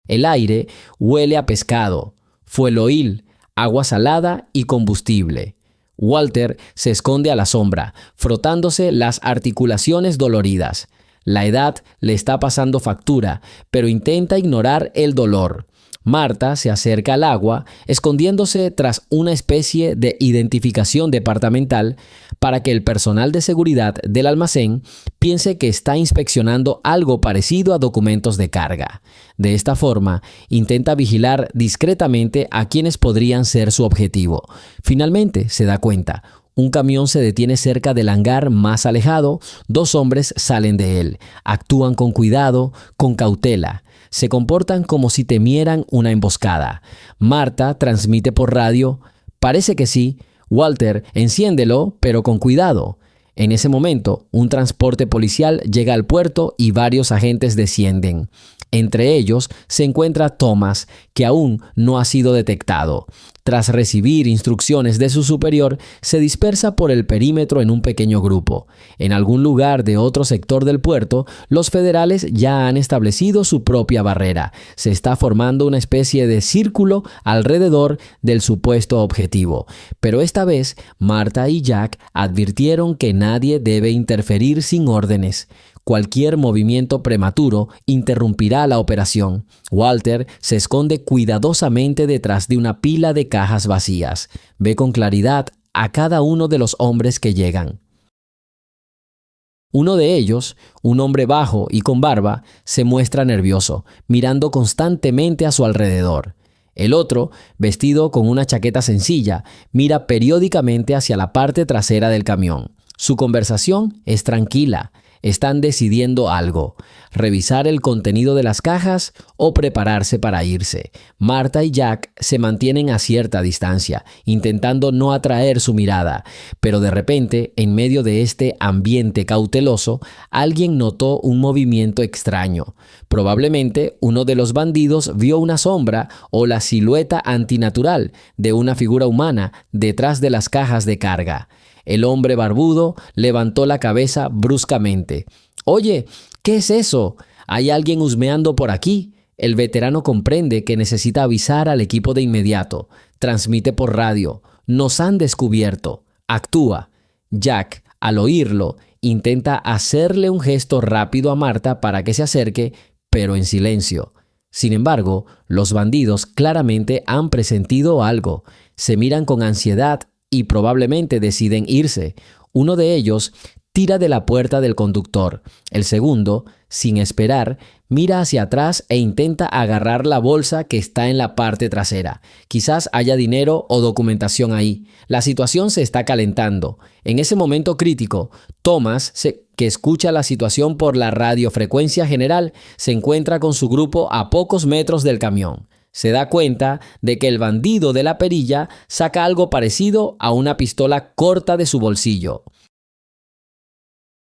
El aire huele a pescado, fueloil, agua salada y combustible. Walter se esconde a la sombra, frotándose las articulaciones doloridas. La edad le está pasando factura, pero intenta ignorar el dolor. Marta se acerca al agua, escondiéndose tras una especie de identificación departamental para que el personal de seguridad del almacén piense que está inspeccionando algo parecido a documentos de carga. De esta forma, intenta vigilar discretamente a quienes podrían ser su objetivo. Finalmente, se da cuenta. Un camión se detiene cerca del hangar más alejado. Dos hombres salen de él. Actúan con cuidado, con cautela. Se comportan como si temieran una emboscada. Marta transmite por radio: parece que sí. Walter, enciéndelo, pero con cuidado. En ese momento, un transporte policial llega al puerto y varios agentes descienden. Entre ellos se encuentra Thomas, que aún no ha sido detectado. Tras recibir instrucciones de su superior, se dispersa por el perímetro en un pequeño grupo. En algún lugar de otro sector del puerto, los federales ya han establecido su propia barrera. Se está formando una especie de círculo alrededor del supuesto objetivo. Pero esta vez, Marta y Jack advirtieron que nadie debe interferir sin órdenes. Cualquier movimiento prematuro interrumpirá la operación. Walter se esconde cuidadosamente detrás de una pila de cajas vacías. Ve con claridad a cada uno de los hombres que llegan. Uno de ellos, un hombre bajo y con barba, se muestra nervioso, mirando constantemente a su alrededor. El otro, vestido con una chaqueta sencilla, mira periódicamente hacia la parte trasera del camión. Su conversación es tranquila. Están decidiendo algo: revisar el contenido de las cajas o prepararse para irse. Marta y Jack se mantienen a cierta distancia, intentando no atraer su mirada, pero de repente, en medio de este ambiente cauteloso, alguien notó un movimiento extraño. Probablemente uno de los bandidos vio una sombra o la silueta antinatural de una figura humana detrás de las cajas de carga. El hombre barbudo levantó la cabeza bruscamente. «Oye, ¿qué es eso? ¿Hay alguien husmeando por aquí?» El veterano comprende que necesita avisar al equipo de inmediato. Transmite por radio. «Nos han descubierto. Actúa». Jack, al oírlo, intenta hacerle un gesto rápido a Marta para que se acerque, pero en silencio. Sin embargo, los bandidos claramente han presentido algo. Se miran con ansiedad y probablemente deciden irse. Uno de ellos tira de la puerta del conductor. El segundo, sin esperar, mira hacia atrás e intenta agarrar la bolsa que está en la parte trasera. Quizás haya dinero o documentación ahí. La situación se está calentando. En ese momento crítico, Thomas, que escucha la situación por la radiofrecuencia general, se encuentra con su grupo a pocos metros del camión. Se da cuenta de que el bandido de la perilla saca algo parecido a una pistola corta de su bolsillo.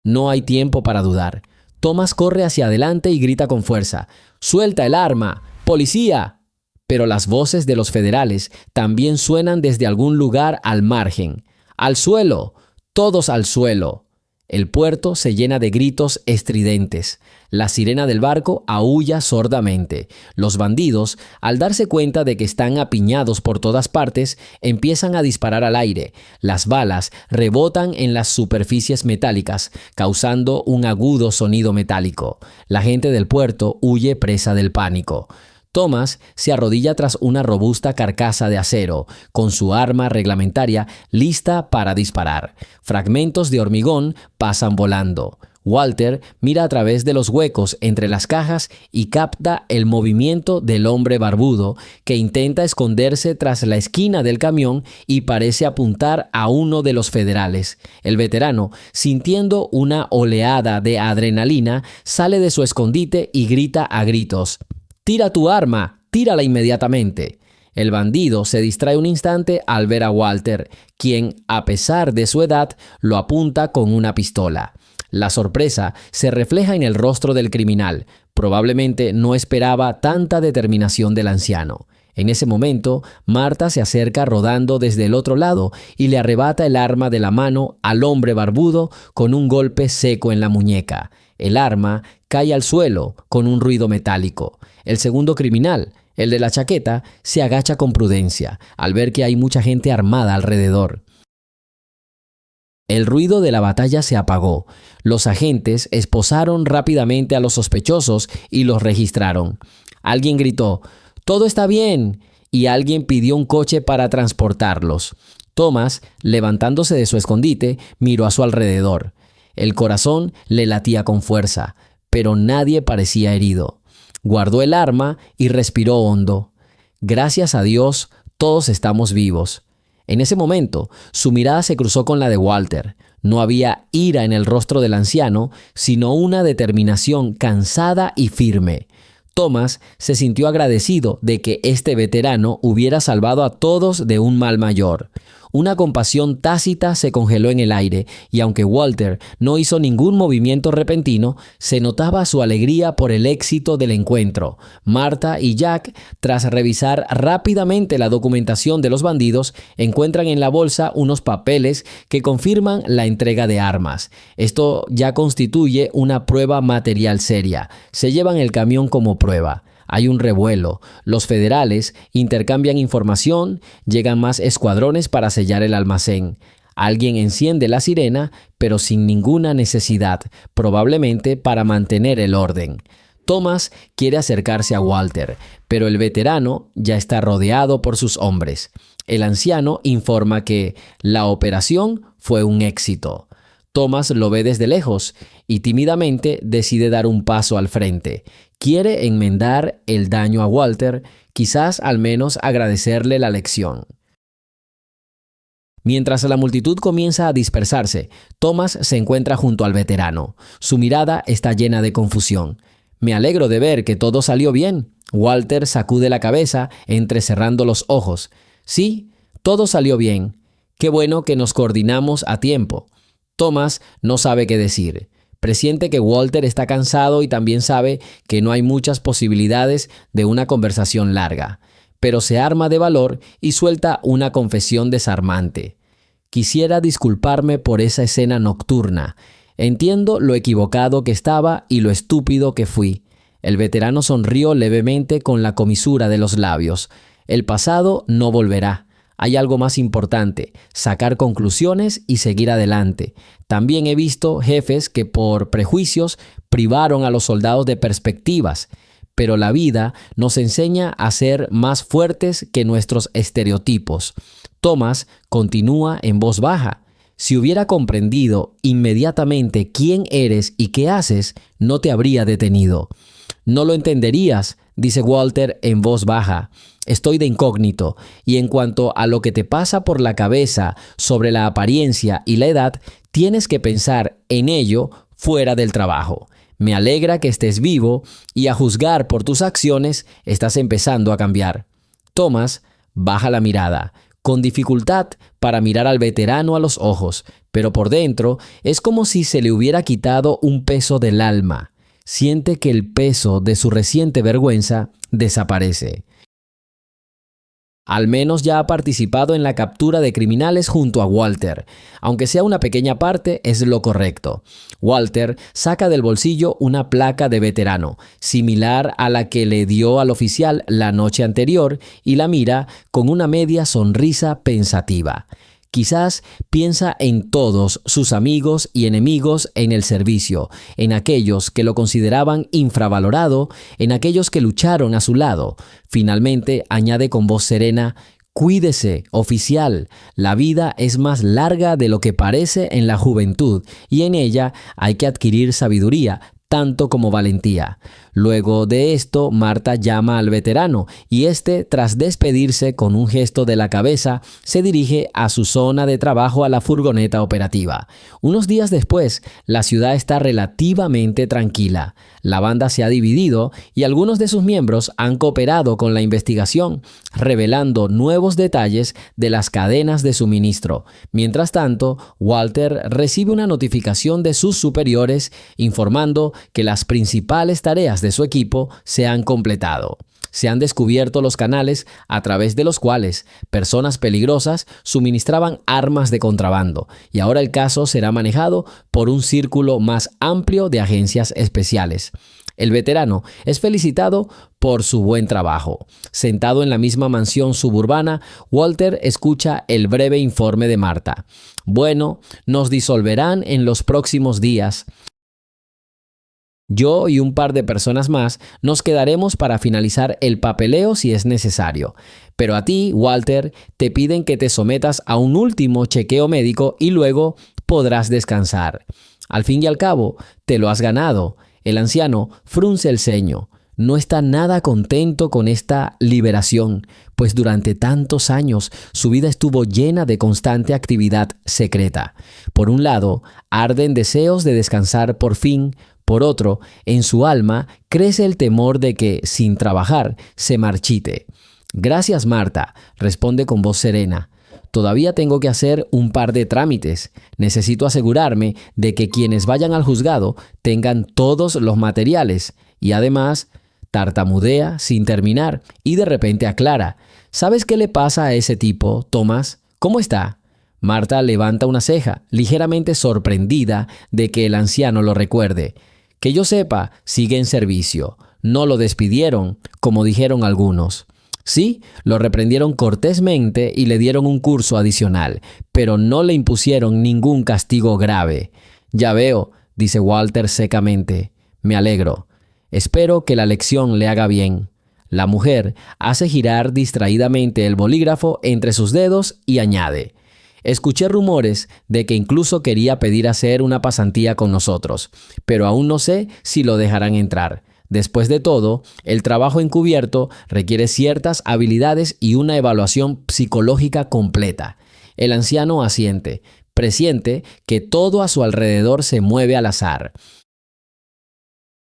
No hay tiempo para dudar. Thomas corre hacia adelante y grita con fuerza: «¡Suelta el arma! ¡Policía!». Pero las voces de los federales también suenan desde algún lugar al margen. «¡Al suelo! ¡Todos al suelo!». El puerto se llena de gritos estridentes. La sirena del barco aúlla sordamente. Los bandidos, al darse cuenta de que están apiñados por todas partes, empiezan a disparar al aire. Las balas rebotan en las superficies metálicas, causando un agudo sonido metálico. La gente del puerto huye presa del pánico. Thomas se arrodilla tras una robusta carcasa de acero, con su arma reglamentaria lista para disparar. Fragmentos de hormigón pasan volando. Walter mira a través de los huecos entre las cajas y capta el movimiento del hombre barbudo, que intenta esconderse tras la esquina del camión y parece apuntar a uno de los federales. El veterano, sintiendo una oleada de adrenalina, sale de su escondite y grita a gritos: «¡Tira tu arma! ¡Tírala inmediatamente!». El bandido se distrae un instante al ver a Walter, quien, a pesar de su edad, lo apunta con una pistola. La sorpresa se refleja en el rostro del criminal. Probablemente no esperaba tanta determinación del anciano. En ese momento, Marta se acerca rodando desde el otro lado y le arrebata el arma de la mano al hombre barbudo con un golpe seco en la muñeca. El arma cae al suelo con un ruido metálico. El segundo criminal, el de la chaqueta, se agacha con prudencia al ver que hay mucha gente armada alrededor. El ruido de la batalla se apagó. Los agentes esposaron rápidamente a los sospechosos y los registraron. Alguien gritó: «¡Todo está bien!», y alguien pidió un coche para transportarlos. Thomas, levantándose de su escondite, miró a su alrededor. El corazón le latía con fuerza, pero nadie parecía herido. Guardó el arma y respiró hondo. «Gracias a Dios, todos estamos vivos». En ese momento, su mirada se cruzó con la de Walter. No había ira en el rostro del anciano, sino una determinación cansada y firme. Thomas se sintió agradecido de que este veterano hubiera salvado a todos de un mal mayor. Una compasión tácita se congeló en el aire, y aunque Walter no hizo ningún movimiento repentino, se notaba su alegría por el éxito del encuentro. Marta y Jack, tras revisar rápidamente la documentación de los bandidos, encuentran en la bolsa unos papeles que confirman la entrega de armas. Esto ya constituye una prueba material seria. Se llevan el camión como prueba. Hay un revuelo. Los federales intercambian información, llegan más escuadrones para sellar el almacén. Alguien enciende la sirena, pero sin ninguna necesidad, probablemente para mantener el orden. Thomas quiere acercarse a Walter, pero el veterano ya está rodeado por sus hombres. El anciano informa que la operación fue un éxito. Thomas lo ve desde lejos y tímidamente decide dar un paso al frente. Quiere enmendar el daño a Walter, quizás al menos agradecerle la lección. Mientras la multitud comienza a dispersarse, Thomas se encuentra junto al veterano. Su mirada está llena de confusión. «Me alegro de ver que todo salió bien». Walter sacude la cabeza, entrecerrando los ojos. «Sí, todo salió bien. Qué bueno que nos coordinamos a tiempo». Thomas no sabe qué decir. Presiente que Walter está cansado y también sabe que no hay muchas posibilidades de una conversación larga, pero se arma de valor y suelta una confesión desarmante. «Quisiera disculparme por esa escena nocturna. Entiendo lo equivocado que estaba y lo estúpido que fui». El veterano sonrió levemente con la comisura de los labios. «El pasado no volverá. Hay algo más importante, sacar conclusiones y seguir adelante. También he visto jefes que por prejuicios privaron a los soldados de perspectivas, pero la vida nos enseña a ser más fuertes que nuestros estereotipos». Thomas continúa en voz baja. «Si hubiera comprendido inmediatamente quién eres y qué haces, no te habría detenido». «No lo entenderías», dice Walter en voz baja. «Estoy de incógnito, y en cuanto a lo que te pasa por la cabeza sobre la apariencia y la edad, tienes que pensar en ello fuera del trabajo. Me alegra que estés vivo y a juzgar por tus acciones estás empezando a cambiar». Thomas baja la mirada, con dificultad para mirar al veterano a los ojos, pero por dentro es como si se le hubiera quitado un peso del alma. Siente que el peso de su reciente vergüenza desaparece. Al menos ya ha participado en la captura de criminales junto a Walter. Aunque sea una pequeña parte, es lo correcto. Walter saca del bolsillo una placa de veterano, similar a la que le dio al oficial la noche anterior, y la mira con una media sonrisa pensativa. Quizás piensa en todos sus amigos y enemigos en el servicio, en aquellos que lo consideraban infravalorado, en aquellos que lucharon a su lado. Finalmente añade con voz serena: «Cuídese, oficial. La vida es más larga de lo que parece en la juventud, y en ella hay que adquirir sabiduría, tanto como valentía». Luego de esto, Marta llama al veterano y este, tras despedirse con un gesto de la cabeza, se dirige a su zona de trabajo, a la furgoneta operativa. Unos días después, la ciudad está relativamente tranquila. La banda se ha dividido y algunos de sus miembros han cooperado con la investigación, revelando nuevos detalles de las cadenas de suministro. Mientras tanto, Walter recibe una notificación de sus superiores informando que las principales tareas de su equipo se han completado. Se han descubierto los canales a través de los cuales personas peligrosas suministraban armas de contrabando, y ahora el caso será manejado por un círculo más amplio de agencias especiales. El veterano es felicitado por su buen trabajo. Sentado en la misma mansión suburbana, Walter escucha el breve informe de Marta. «Bueno, nos disolverán en los próximos días. Yo y un par de personas más nos quedaremos para finalizar el papeleo si es necesario. Pero a ti, Walter, te piden que te sometas a un último chequeo médico y luego podrás descansar. Al fin y al cabo, te lo has ganado». El anciano frunce el ceño. No está nada contento con esta liberación, pues durante tantos años su vida estuvo llena de constante actividad secreta. Por un lado, arden deseos de descansar por fin. Por otro, en su alma crece el temor de que, sin trabajar, se marchite. «Gracias, Marta», responde con voz serena. Todavía tengo que hacer un par de trámites. Necesito asegurarme de que quienes vayan al juzgado tengan todos los materiales. Y además, tartamudea sin terminar y de repente aclara. ¿Sabes qué le pasa a ese tipo, Thomas? ¿Cómo está? Marta levanta una ceja, ligeramente sorprendida de que el anciano lo recuerde. Que yo sepa, sigue en servicio. No lo despidieron, como dijeron algunos. Sí, lo reprendieron cortésmente y le dieron un curso adicional, pero no le impusieron ningún castigo grave. Ya veo, dice Walter secamente. Me alegro. Espero que la lección le haga bien. La mujer hace girar distraídamente el bolígrafo entre sus dedos y añade: escuché rumores de que incluso quería pedir hacer una pasantía con nosotros, pero aún no sé si lo dejarán entrar. Después de todo, el trabajo encubierto requiere ciertas habilidades y una evaluación psicológica completa. El anciano asiente, presiente que todo a su alrededor se mueve al azar.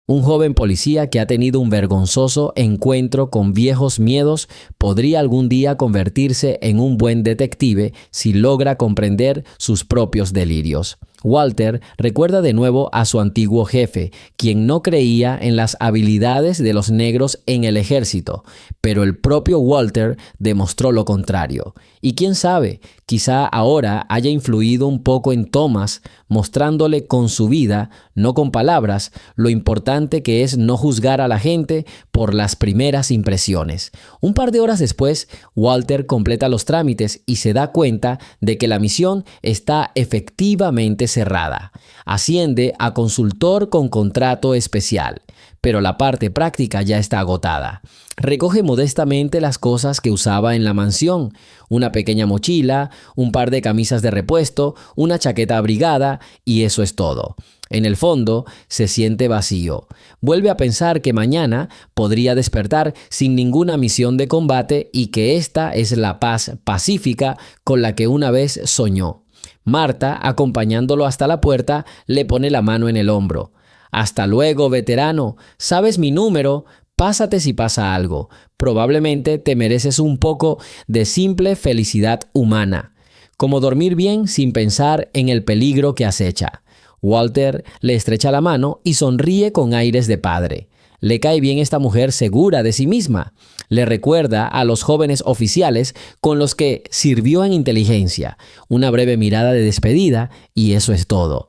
Un joven policía que ha tenido un vergonzoso encuentro con viejos miedos podría algún día convertirse en un buen detective si logra comprender sus propios delirios. Walter recuerda de nuevo a su antiguo jefe, quien no creía en las habilidades de los negros en el ejército, pero el propio Walter demostró lo contrario. Y quién sabe, quizá ahora haya influido un poco en Thomas, mostrándole con su vida, no con palabras, lo importante que es no juzgar a la gente por las primeras impresiones. Un par de horas después, Walter completa los trámites y se da cuenta de que la misión está efectivamente cerrada. Asciende a consultor con contrato especial, pero la parte práctica ya está agotada. Recoge modestamente las cosas que usaba en la mansión: una pequeña mochila, un par de camisas de repuesto, una chaqueta abrigada, y eso es todo. En el fondo, se siente vacío. Vuelve a pensar que mañana podría despertar sin ninguna misión de combate y que esta es la paz pacífica con la que una vez soñó. Marta, acompañándolo hasta la puerta, le pone la mano en el hombro. «Hasta luego, veterano. Sabes mi número. Pásate si pasa algo. Probablemente te mereces un poco de simple felicidad humana, como dormir bien sin pensar en el peligro que acecha». Walter le estrecha la mano y sonríe con aires de padre. Le cae bien esta mujer segura de sí misma. Le recuerda a los jóvenes oficiales con los que sirvió en inteligencia. Una breve mirada de despedida y eso es todo.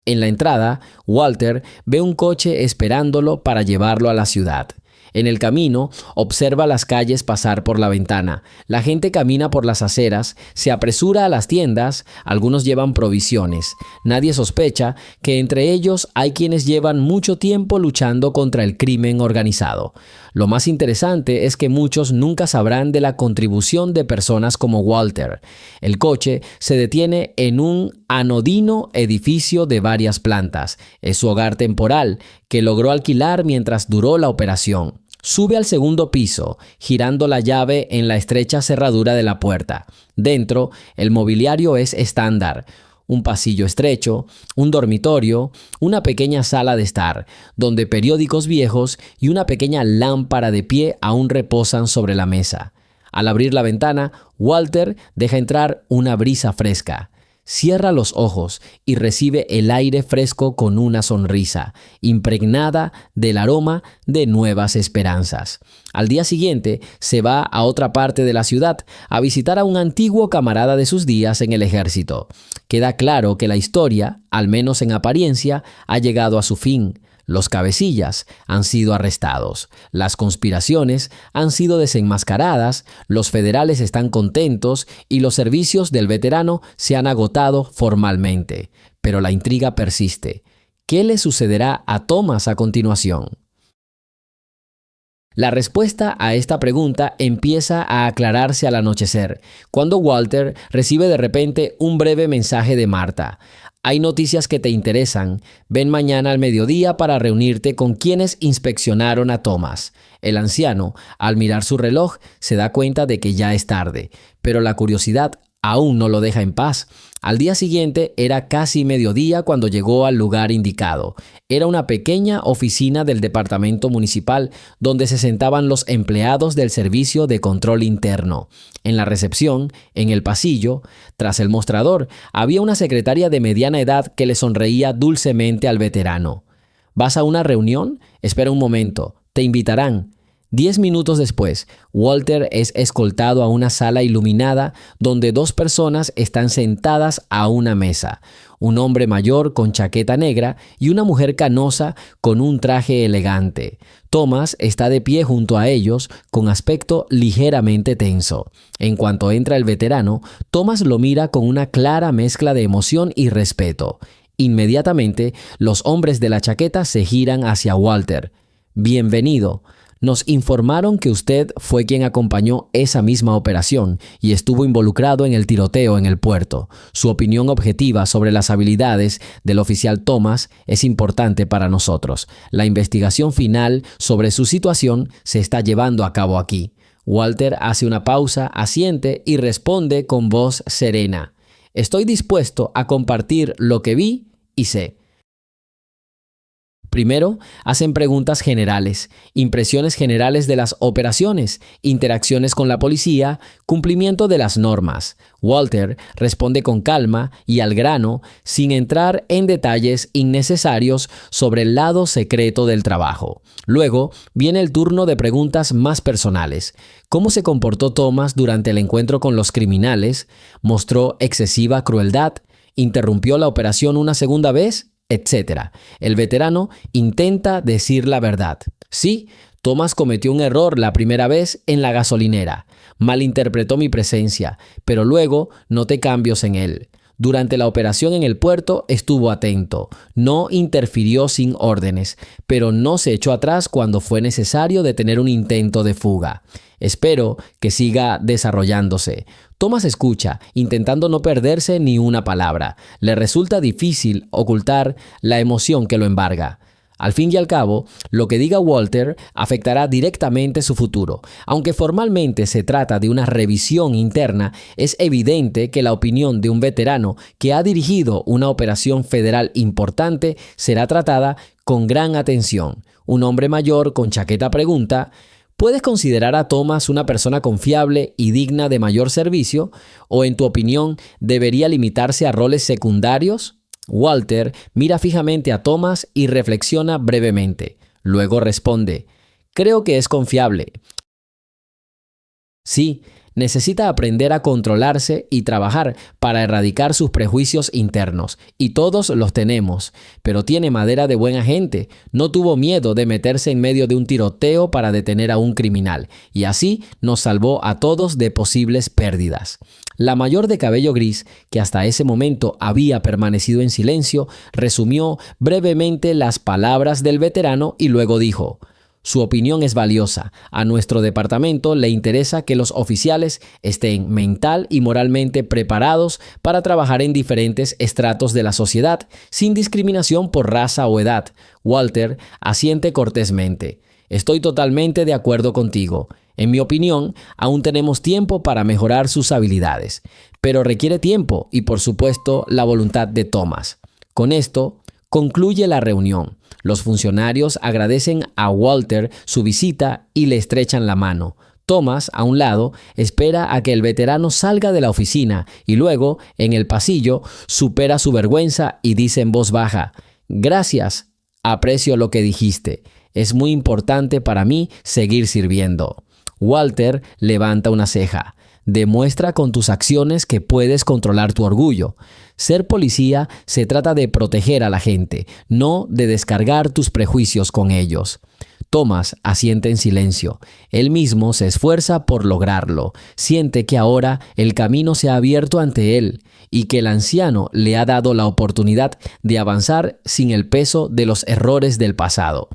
En la entrada, Walter ve un coche esperándolo para llevarlo a la ciudad. En el camino, observa las calles pasar por la ventana. La gente camina por las aceras, se apresura a las tiendas, algunos llevan provisiones. Nadie sospecha que entre ellos hay quienes llevan mucho tiempo luchando contra el crimen organizado. Lo más interesante es que muchos nunca sabrán de la contribución de personas como Walter. El coche se detiene en un anodino edificio de varias plantas. Es su hogar temporal, que logró alquilar mientras duró la operación. Sube al segundo piso, girando la llave en la estrecha cerradura de la puerta. Dentro, el mobiliario es estándar. Un pasillo estrecho, un dormitorio, una pequeña sala de estar, donde periódicos viejos y una pequeña lámpara de pie aún reposan sobre la mesa. Al abrir la ventana, Walter deja entrar una brisa fresca. Cierra los ojos y recibe el aire fresco con una sonrisa, impregnada del aroma de nuevas esperanzas. Al día siguiente, se va a otra parte de la ciudad a visitar a un antiguo camarada de sus días en el ejército. Queda claro que la historia, al menos en apariencia, ha llegado a su fin. Los cabecillas han sido arrestados, las conspiraciones han sido desenmascaradas, los federales están contentos y los servicios del veterano se han agotado formalmente. Pero la intriga persiste. ¿Qué le sucederá a Thomas a continuación? La respuesta a esta pregunta empieza a aclararse al anochecer, cuando Walter recibe de repente un breve mensaje de Marta. Hay noticias que te interesan. Ven mañana al mediodía para reunirte con quienes inspeccionaron a Thomas. El anciano, al mirar su reloj, se da cuenta de que ya es tarde, pero la curiosidad aún no lo deja en paz. Al día siguiente era casi mediodía cuando llegó al lugar indicado. Era una pequeña oficina del departamento municipal donde se sentaban los empleados del servicio de control interno. En la recepción, en el pasillo, tras el mostrador, había una secretaria de mediana edad que le sonreía dulcemente al veterano. ¿Vas a una reunión? Espera un momento. Te invitarán. 10 minutos después, Walter es escoltado a una sala iluminada donde dos personas están sentadas a una mesa. Un hombre mayor con chaqueta negra y una mujer canosa con un traje elegante. Thomas está de pie junto a ellos con aspecto ligeramente tenso. En cuanto entra el veterano, Thomas lo mira con una clara mezcla de emoción y respeto. Inmediatamente, los hombres de la chaqueta se giran hacia Walter. Bienvenido. Nos informaron que usted fue quien acompañó esa misma operación y estuvo involucrado en el tiroteo en el puerto. Su opinión objetiva sobre las habilidades del oficial Thomas es importante para nosotros. La investigación final sobre su situación se está llevando a cabo aquí. Walter hace una pausa, asiente y responde con voz serena. Estoy dispuesto a compartir lo que vi y sé. Primero, hacen preguntas generales, impresiones generales de las operaciones, interacciones con la policía, cumplimiento de las normas. Walter responde con calma y al grano, sin entrar en detalles innecesarios sobre el lado secreto del trabajo. Luego, viene el turno de preguntas más personales. ¿Cómo se comportó Thomas durante el encuentro con los criminales? ¿Mostró excesiva crueldad? ¿Interrumpió la operación una segunda vez? Etcétera. El veterano intenta decir la verdad. Sí, Thomas cometió un error la primera vez en la gasolinera. Malinterpretó mi presencia, pero luego noté cambios en él. Durante la operación en el puerto estuvo atento, no interfirió sin órdenes, pero no se echó atrás cuando fue necesario detener un intento de fuga. Espero que siga desarrollándose. Thomas escucha, intentando no perderse ni una palabra. Le resulta difícil ocultar la emoción que lo embarga. Al fin y al cabo, lo que diga Walter afectará directamente su futuro. Aunque formalmente se trata de una revisión interna, es evidente que la opinión de un veterano que ha dirigido una operación federal importante será tratada con gran atención. Un hombre mayor con chaqueta pregunta: ¿puedes considerar a Thomas una persona confiable y digna de mayor servicio? ¿O en tu opinión debería limitarse a roles secundarios? Walter mira fijamente a Thomas y reflexiona brevemente. Luego responde: creo que es confiable. Sí, necesita aprender a controlarse y trabajar para erradicar sus prejuicios internos. Y todos los tenemos, pero tiene madera de buen agente. No tuvo miedo de meterse en medio de un tiroteo para detener a un criminal, y así nos salvó a todos de posibles pérdidas. La mayor de cabello gris, que hasta ese momento había permanecido en silencio, resumió brevemente las palabras del veterano y luego dijo: su opinión es valiosa. A nuestro departamento le interesa que los oficiales estén mental y moralmente preparados para trabajar en diferentes estratos de la sociedad, sin discriminación por raza o edad. Walter asiente cortésmente. Estoy totalmente de acuerdo contigo. En mi opinión, aún tenemos tiempo para mejorar sus habilidades, pero requiere tiempo y, por supuesto, la voluntad de Thomas. Con esto, concluye la reunión. Los funcionarios agradecen a Walter su visita y le estrechan la mano. Thomas, a un lado, espera a que el veterano salga de la oficina y luego, en el pasillo, supera su vergüenza y dice en voz baja: gracias, aprecio lo que dijiste. Es muy importante para mí seguir sirviendo. Walter levanta una ceja. Demuestra con tus acciones que puedes controlar tu orgullo. Ser policía se trata de proteger a la gente, no de descargar tus prejuicios con ellos. Thomas asiente en silencio. Él mismo se esfuerza por lograrlo. Siente que ahora el camino se ha abierto ante él y que el anciano le ha dado la oportunidad de avanzar sin el peso de los errores del pasado.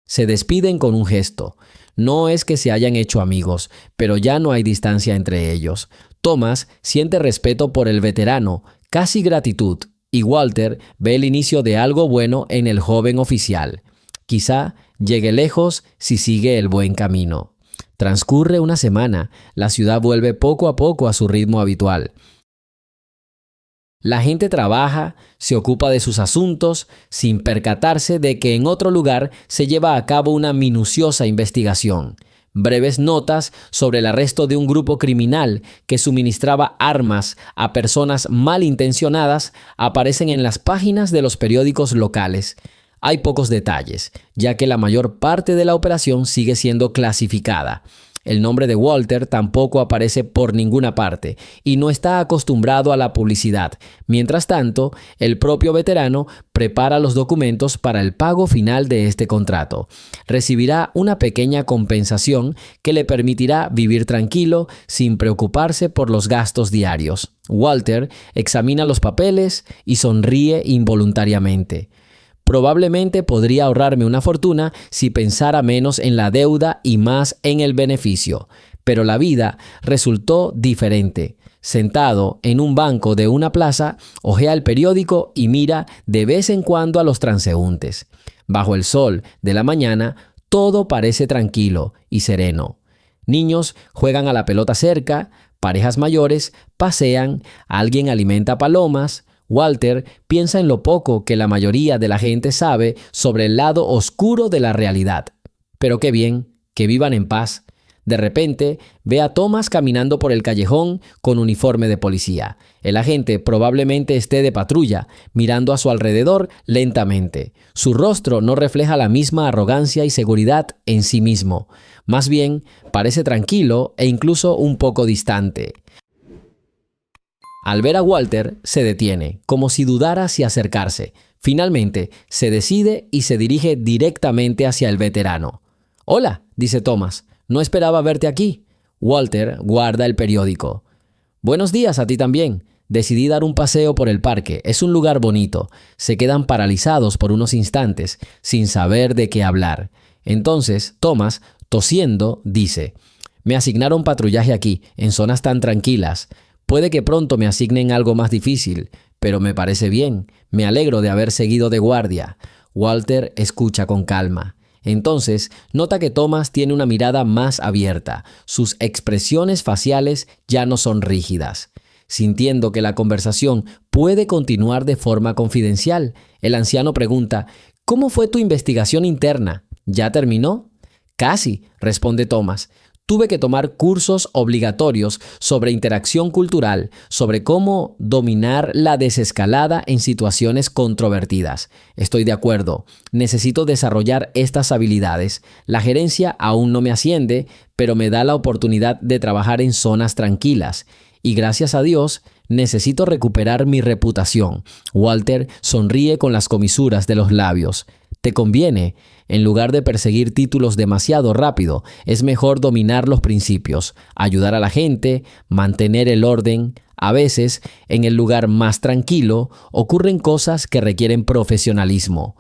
Se despiden con un gesto. No es que se hayan hecho amigos, pero ya no hay distancia entre ellos. Thomas siente respeto por el veterano, casi gratitud, y Walter ve el inicio de algo bueno en el joven oficial. Quizá llegue lejos si sigue el buen camino. Transcurre una semana. La ciudad vuelve poco a poco a su ritmo habitual. La gente trabaja, se ocupa de sus asuntos, sin percatarse de que en otro lugar se lleva a cabo una minuciosa investigación. Breves notas sobre el arresto de un grupo criminal que suministraba armas a personas malintencionadas aparecen en las páginas de los periódicos locales. Hay pocos detalles, ya que la mayor parte de la operación sigue siendo clasificada. El nombre de Walter tampoco aparece por ninguna parte y no está acostumbrado a la publicidad. Mientras tanto, el propio veterano prepara los documentos para el pago final de este contrato. Recibirá una pequeña compensación que le permitirá vivir tranquilo sin preocuparse por los gastos diarios. Walter examina los papeles y sonríe involuntariamente. Probablemente podría ahorrarme una fortuna si pensara menos en la deuda y más en el beneficio. Pero la vida resultó diferente. Sentado en un banco de una plaza, hojea el periódico y mira de vez en cuando a los transeúntes. Bajo el sol de la mañana, todo parece tranquilo y sereno. Niños juegan a la pelota cerca, parejas mayores pasean, alguien alimenta palomas. Walter piensa en lo poco que la mayoría de la gente sabe sobre el lado oscuro de la realidad. Pero qué bien, que vivan en paz. De repente, ve a Thomas caminando por el callejón con uniforme de policía. El agente probablemente esté de patrulla, mirando a su alrededor lentamente. Su rostro no refleja la misma arrogancia y seguridad en sí mismo. Más bien, parece tranquilo e incluso un poco distante. Al ver a Walter, se detiene, como si dudara si acercarse. Finalmente, se decide y se dirige directamente hacia el veterano. «Hola», dice Thomas, «no esperaba verte aquí». Walter guarda el periódico. «Buenos días a ti también. Decidí dar un paseo por el parque. Es un lugar bonito». Se quedan paralizados por unos instantes, sin saber de qué hablar. Entonces, Thomas, tosiendo, dice: «Me asignaron patrullaje aquí, en zonas tan tranquilas. Puede que pronto me asignen algo más difícil, pero me parece bien. Me alegro de haber seguido de guardia». Walter escucha con calma. Entonces, nota que Thomas tiene una mirada más abierta. Sus expresiones faciales ya no son rígidas. Sintiendo que la conversación puede continuar de forma confidencial, el anciano pregunta: «¿Cómo fue tu investigación interna? ¿Ya terminó?» «Casi», responde Thomas. «Tuve que tomar cursos obligatorios sobre interacción cultural, sobre cómo dominar la desescalada en situaciones controvertidas. Estoy de acuerdo. Necesito desarrollar estas habilidades. La gerencia aún no me asciende, pero me da la oportunidad de trabajar en zonas tranquilas. Y gracias a Dios, necesito recuperar mi reputación». Walter sonríe con las comisuras de los labios. «Te conviene. En lugar de perseguir títulos demasiado rápido, es mejor dominar los principios, ayudar a la gente, mantener el orden. A veces, en el lugar más tranquilo, ocurren cosas que requieren profesionalismo».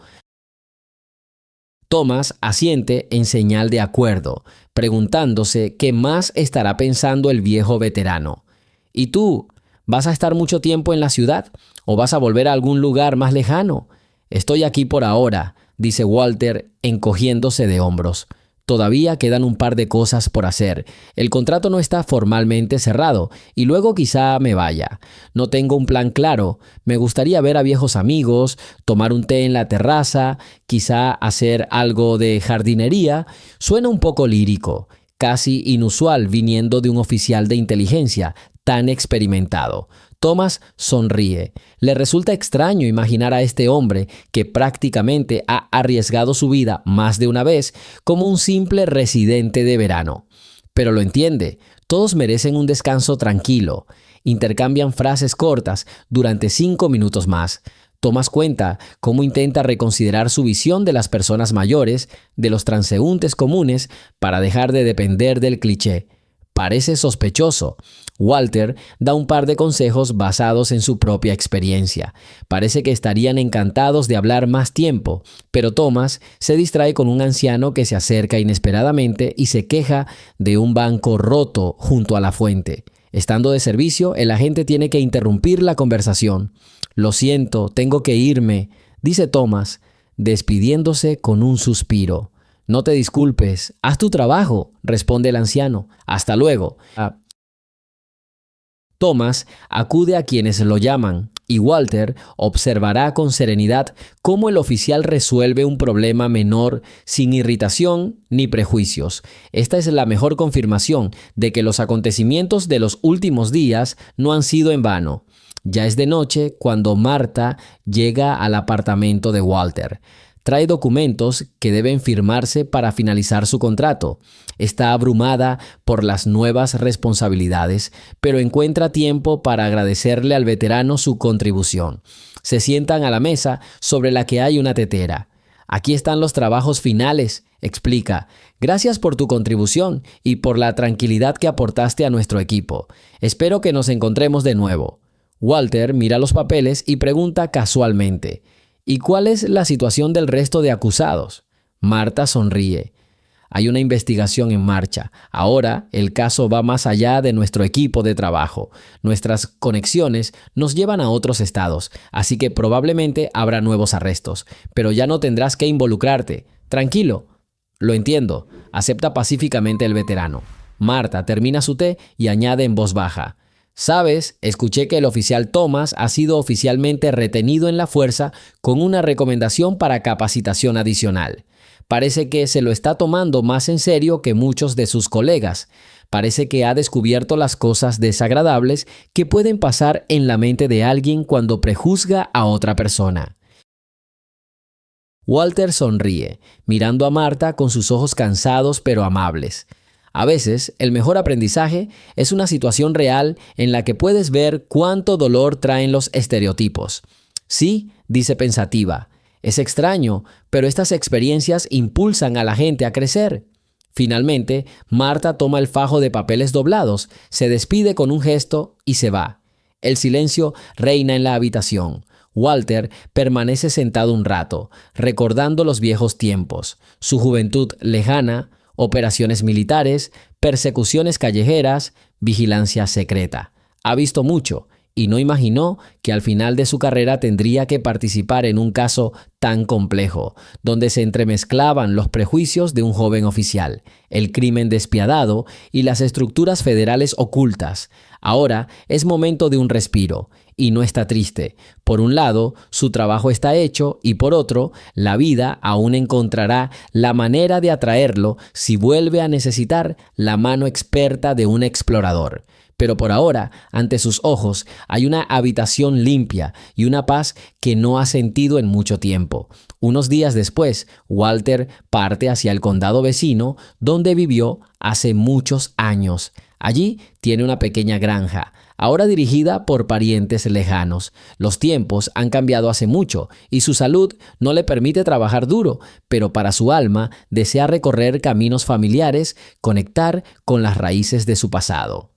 Thomas asiente en señal de acuerdo, preguntándose qué más estará pensando el viejo veterano. «¿Y tú? ¿Vas a estar mucho tiempo en la ciudad? ¿O vas a volver a algún lugar más lejano?» «Estoy aquí por ahora», dice Walter, encogiéndose de hombros. «Todavía quedan un par de cosas por hacer. El contrato no está formalmente cerrado y luego quizá me vaya. No tengo un plan claro. Me gustaría ver a viejos amigos, tomar un té en la terraza, quizá hacer algo de jardinería». Suena un poco lírico, casi inusual viniendo de un oficial de inteligencia tan experimentado. Thomas sonríe. Le resulta extraño imaginar a este hombre, que prácticamente ha arriesgado su vida más de una vez, como un simple residente de verano. Pero lo entiende. Todos merecen un descanso tranquilo. Intercambian frases cortas durante 5 minutos más. Thomas cuenta cómo intenta reconsiderar su visión de las personas mayores, de los transeúntes comunes, para dejar de depender del cliché. Parece sospechoso. Walter da un par de consejos basados en su propia experiencia. Parece que estarían encantados de hablar más tiempo, pero Thomas se distrae con un anciano que se acerca inesperadamente y se queja de un banco roto junto a la fuente. Estando de servicio, el agente tiene que interrumpir la conversación. «Lo siento, tengo que irme», dice Thomas, despidiéndose con un suspiro. No te disculpes, haz tu trabajo, responde el anciano. Hasta luego. Thomas acude a quienes lo llaman y Walter observará con serenidad cómo el oficial resuelve un problema menor sin irritación ni prejuicios. Esta es la mejor confirmación de que los acontecimientos de los últimos días no han sido en vano. Ya es de noche cuando Marta llega al apartamento de Walter. Trae documentos que deben firmarse para finalizar su contrato. Está abrumada por las nuevas responsabilidades, pero encuentra tiempo para agradecerle al veterano su contribución. Se sientan a la mesa sobre la que hay una tetera. Aquí están los trabajos finales, explica. Gracias por tu contribución y por la tranquilidad que aportaste a nuestro equipo. Espero que nos encontremos de nuevo. Walter mira los papeles y pregunta casualmente: ¿y cuál es la situación del resto de acusados? Marta sonríe. Hay una investigación en marcha. Ahora el caso va más allá de nuestro equipo de trabajo. Nuestras conexiones nos llevan a otros estados, así que probablemente habrá nuevos arrestos. Pero ya no tendrás que involucrarte. Tranquilo. Lo entiendo, acepta pacíficamente el veterano. Marta termina su té y añade en voz baja: ¿sabes? Escuché que el oficial Thomas ha sido oficialmente retenido en la fuerza con una recomendación para capacitación adicional. Parece que se lo está tomando más en serio que muchos de sus colegas. Parece que ha descubierto las cosas desagradables que pueden pasar en la mente de alguien cuando prejuzga a otra persona. Walter sonríe, mirando a Marta con sus ojos cansados pero amables. A veces, el mejor aprendizaje es una situación real en la que puedes ver cuánto dolor traen los estereotipos. Sí, dice pensativa. Es extraño, pero estas experiencias impulsan a la gente a crecer. Finalmente, Marta toma el fajo de papeles doblados, se despide con un gesto y se va. El silencio reina en la habitación. Walter permanece sentado un rato, recordando los viejos tiempos, su juventud lejana, operaciones militares, persecuciones callejeras, vigilancia secreta. Ha visto mucho y no imaginó que al final de su carrera tendría que participar en un caso tan complejo, donde se entremezclaban los prejuicios de un joven oficial, el crimen despiadado y las estructuras federales ocultas. Ahora es momento de un respiro. Y no está triste. Por un lado, su trabajo está hecho y por otro, la vida aún encontrará la manera de atraerlo si vuelve a necesitar la mano experta de un explorador. Pero por ahora, ante sus ojos, hay una habitación limpia y una paz que no ha sentido en mucho tiempo. Unos días después, Walter parte hacia el condado vecino, donde vivió hace muchos años. Allí tiene una pequeña granja, ahora dirigida por parientes lejanos. Los tiempos han cambiado hace mucho y su salud no le permite trabajar duro, pero para su alma desea recorrer caminos familiares, conectar con las raíces de su pasado.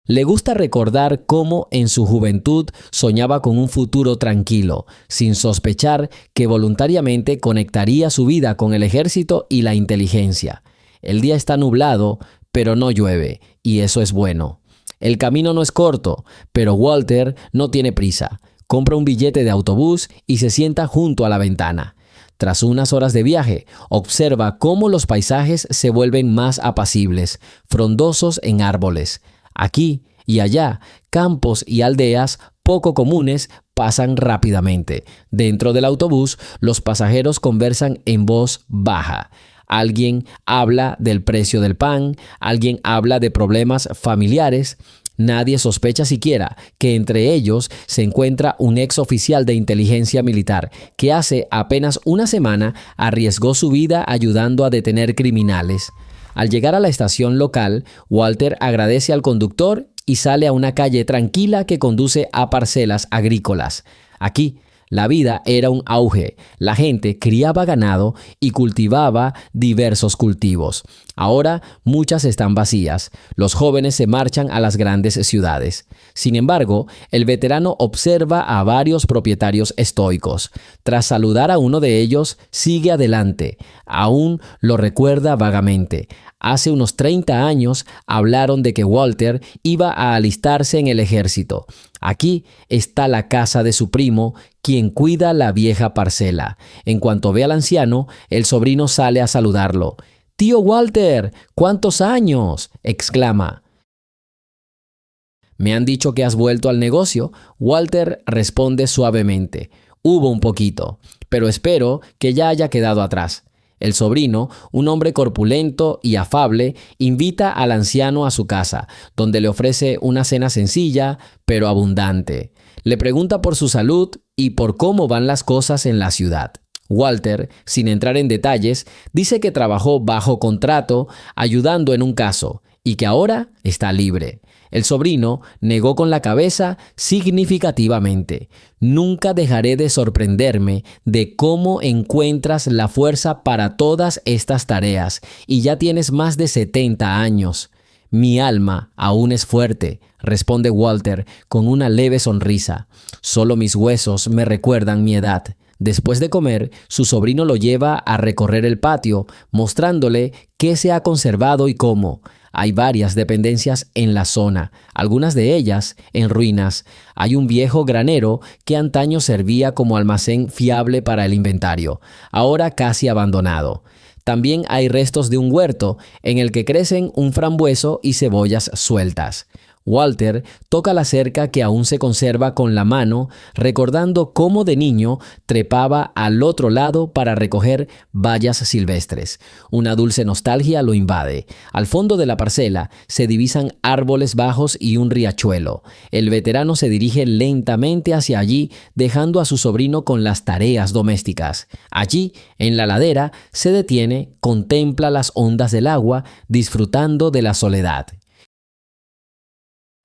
Le gusta recordar cómo en su juventud soñaba con un futuro tranquilo, sin sospechar que voluntariamente conectaría su vida con el ejército y la inteligencia. El día está nublado, pero no llueve, y eso es bueno. El camino no es corto, pero Walter no tiene prisa. Compra un billete de autobús y se sienta junto a la ventana. Tras unas horas de viaje, observa cómo los paisajes se vuelven más apacibles, frondosos en árboles. Aquí y allá, campos y aldeas poco comunes pasan rápidamente. Dentro del autobús, los pasajeros conversan en voz baja. Alguien habla del precio del pan, alguien habla de problemas familiares. Nadie sospecha siquiera que entre ellos se encuentra un ex oficial de inteligencia militar que hace apenas una semana arriesgó su vida ayudando a detener criminales. Al llegar a la estación local, Walter agradece al conductor y sale a una calle tranquila que conduce a parcelas agrícolas. Aquí, la vida era un auge. La gente criaba ganado y cultivaba diversos cultivos. Ahora muchas están vacías. Los jóvenes se marchan a las grandes ciudades. Sin embargo, el veterano observa a varios propietarios estoicos. Tras saludar a uno de ellos, sigue adelante. Aún lo recuerda vagamente. Hace unos 30 años hablaron de que Walter iba a alistarse en el ejército. Aquí está la casa de su primo, quien cuida la vieja parcela. En cuanto ve al anciano, el sobrino sale a saludarlo. «Tío Walter, ¿cuántos años?», exclama. «Me han dicho que has vuelto al negocio». Walter responde suavemente. «Hubo un poquito, pero espero que ya haya quedado atrás». El sobrino, un hombre corpulento y afable, invita al anciano a su casa, donde le ofrece una cena sencilla, pero abundante. Le pregunta por su salud y por cómo van las cosas en la ciudad. Walter, sin entrar en detalles, dice que trabajó bajo contrato ayudando en un caso y que ahora está libre. El sobrino negó con la cabeza significativamente. «Nunca dejaré de sorprenderme de cómo encuentras la fuerza para todas estas tareas y ya tienes más de 70 años». «Mi alma aún es fuerte», responde Walter con una leve sonrisa. «Solo mis huesos me recuerdan mi edad». Después de comer, su sobrino lo lleva a recorrer el patio, mostrándole qué se ha conservado y cómo. Hay varias dependencias en la zona, algunas de ellas en ruinas. Hay un viejo granero que antaño servía como almacén fiable para el inventario, ahora casi abandonado. También hay restos de un huerto en el que crecen un frambueso y cebollas sueltas. Walter toca la cerca que aún se conserva con la mano, recordando cómo de niño trepaba al otro lado para recoger bayas silvestres. Una dulce nostalgia lo invade. Al fondo de la parcela se divisan árboles bajos y un riachuelo. El veterano se dirige lentamente hacia allí, dejando a su sobrino con las tareas domésticas. Allí, en la ladera, se detiene, contempla las ondas del agua, disfrutando de la soledad.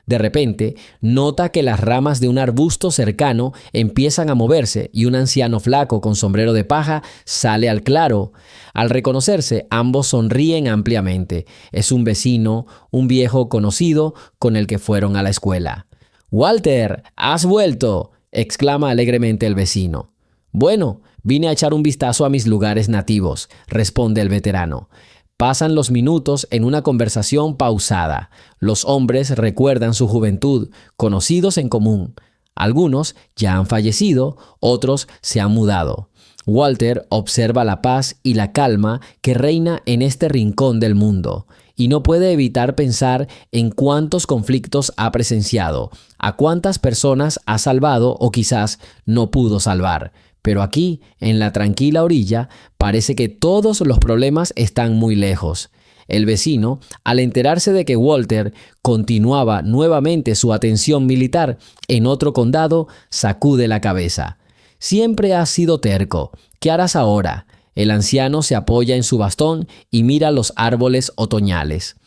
De repente, nota que las ramas de un arbusto cercano empiezan a moverse y un anciano flaco con sombrero de paja sale al claro. Al reconocerse, ambos sonríen ampliamente. Es un vecino, un viejo conocido con el que fueron a la escuela. «Walter, has vuelto», exclama alegremente el vecino. «Bueno, vine a echar un vistazo a mis lugares nativos», responde el veterano. Pasan los minutos en una conversación pausada. Los hombres recuerdan su juventud, conocidos en común. Algunos ya han fallecido, otros se han mudado. Walter observa la paz y la calma que reina en este rincón del mundo y no puede evitar pensar en cuántos conflictos ha presenciado, a cuántas personas ha salvado o quizás no pudo salvar. Pero aquí, en la tranquila orilla, parece que todos los problemas están muy lejos. El vecino, al enterarse de que Walter continuaba nuevamente su atención militar en otro condado, sacude la cabeza. «Siempre has sido terco. ¿Qué harás ahora?». El anciano se apoya en su bastón y mira los árboles otoñales.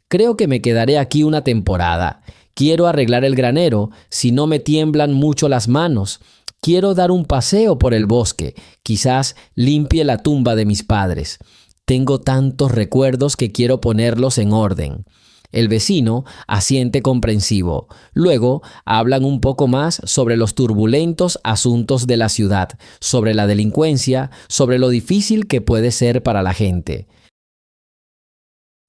«Creo que me quedaré aquí una temporada. Quiero arreglar el granero, si no me tiemblan mucho las manos. Quiero dar un paseo por el bosque, quizás limpie la tumba de mis padres. Tengo tantos recuerdos que quiero ponerlos en orden». El vecino asiente comprensivo. Luego hablan un poco más sobre los turbulentos asuntos de la ciudad, sobre la delincuencia, sobre lo difícil que puede ser para la gente.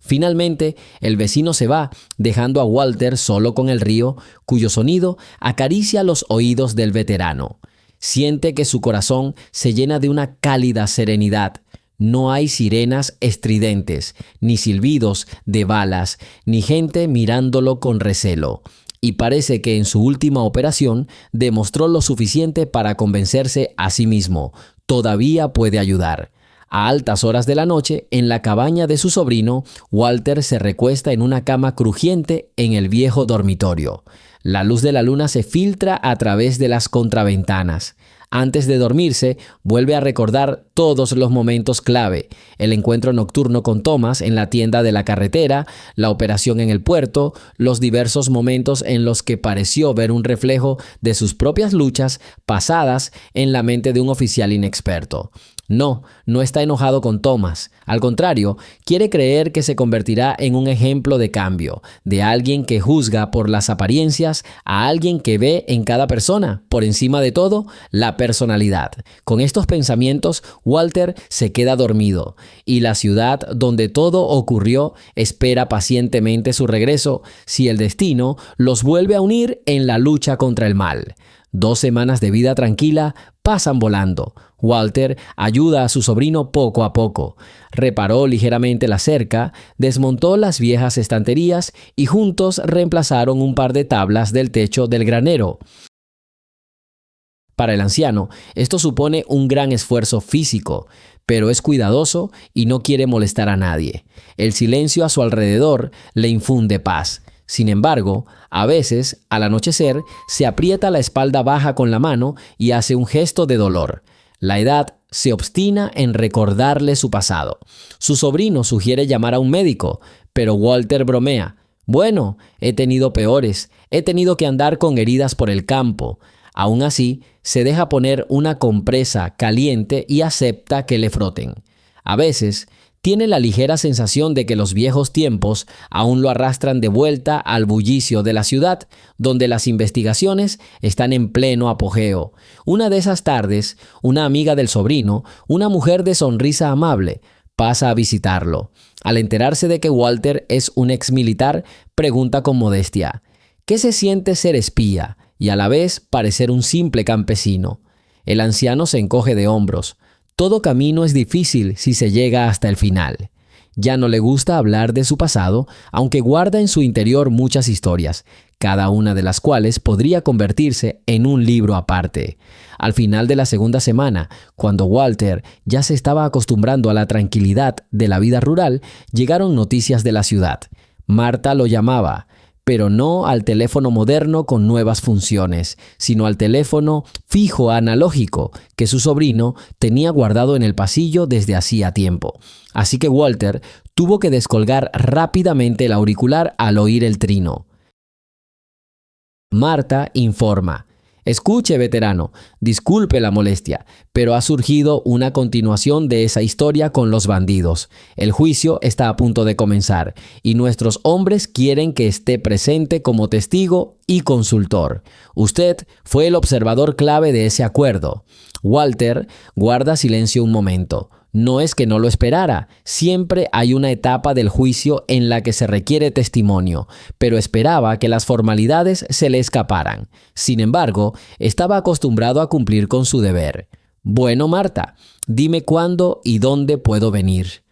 Finalmente, el vecino se va, dejando a Walter solo con el río, cuyo sonido acaricia los oídos del veterano. Siente que su corazón se llena de una cálida serenidad. No hay sirenas estridentes, ni silbidos de balas, ni gente mirándolo con recelo. Y parece que en su última operación demostró lo suficiente para convencerse a sí mismo. Todavía puede ayudar. A altas horas de la noche, en la cabaña de su sobrino, Walter se recuesta en una cama crujiente en el viejo dormitorio. La luz de la luna se filtra a través de las contraventanas. Antes de dormirse, vuelve a recordar todos los momentos clave: el encuentro nocturno con Thomas en la tienda de la carretera, la operación en el puerto, los diversos momentos en los que pareció ver un reflejo de sus propias luchas pasadas en la mente de un oficial inexperto. No, no está enojado con Thomas. Al contrario, quiere creer que se convertirá en un ejemplo de cambio, de alguien que juzga por las apariencias a alguien que ve en cada persona, por encima de todo, la personalidad. Con estos pensamientos, Walter se queda dormido y la ciudad donde todo ocurrió espera pacientemente su regreso si el destino los vuelve a unir en la lucha contra el mal. 2 semanas de vida tranquila pasan volando. Walter ayuda a su sobrino poco a poco. Reparó ligeramente la cerca, desmontó las viejas estanterías y juntos reemplazaron un par de tablas del techo del granero. Para el anciano, esto supone un gran esfuerzo físico, pero es cuidadoso y no quiere molestar a nadie. El silencio a su alrededor le infunde paz. Sin embargo, a veces, al anochecer, se aprieta la espalda baja con la mano y hace un gesto de dolor. La edad se obstina en recordarle su pasado. Su sobrino sugiere llamar a un médico, pero Walter bromea. Bueno, he tenido peores, he tenido que andar con heridas por el campo. Aún así, se deja poner una compresa caliente y acepta que le froten. A veces, tiene la ligera sensación de que los viejos tiempos aún lo arrastran de vuelta al bullicio de la ciudad, donde las investigaciones están en pleno apogeo. Una de esas tardes, una amiga del sobrino, una mujer de sonrisa amable, pasa a visitarlo. Al enterarse de que Walter es un exmilitar, pregunta con modestia: ¿qué se siente ser espía y a la vez parecer un simple campesino? El anciano se encoge de hombros. Todo camino es difícil si se llega hasta el final. Ya no le gusta hablar de su pasado, aunque guarda en su interior muchas historias, cada una de las cuales podría convertirse en un libro aparte. Al final de la segunda semana, cuando Walter ya se estaba acostumbrando a la tranquilidad de la vida rural, llegaron noticias de la ciudad. Marta lo llamaba, pero no al teléfono moderno con nuevas funciones, sino al teléfono fijo analógico que su sobrino tenía guardado en el pasillo desde hacía tiempo. Así que Walter tuvo que descolgar rápidamente el auricular al oír el trino. Marta informa: escuche, veterano, disculpe la molestia, pero ha surgido una continuación de esa historia con los bandidos. El juicio está a punto de comenzar y nuestros hombres quieren que esté presente como testigo y consultor. Usted fue el observador clave de ese acuerdo. Walter guarda silencio un momento. No es que no lo esperara, siempre hay una etapa del juicio en la que se requiere testimonio, pero esperaba que las formalidades se le escaparan. Sin embargo, estaba acostumbrado a cumplir con su deber. Bueno, Marta, dime cuándo y dónde puedo venir.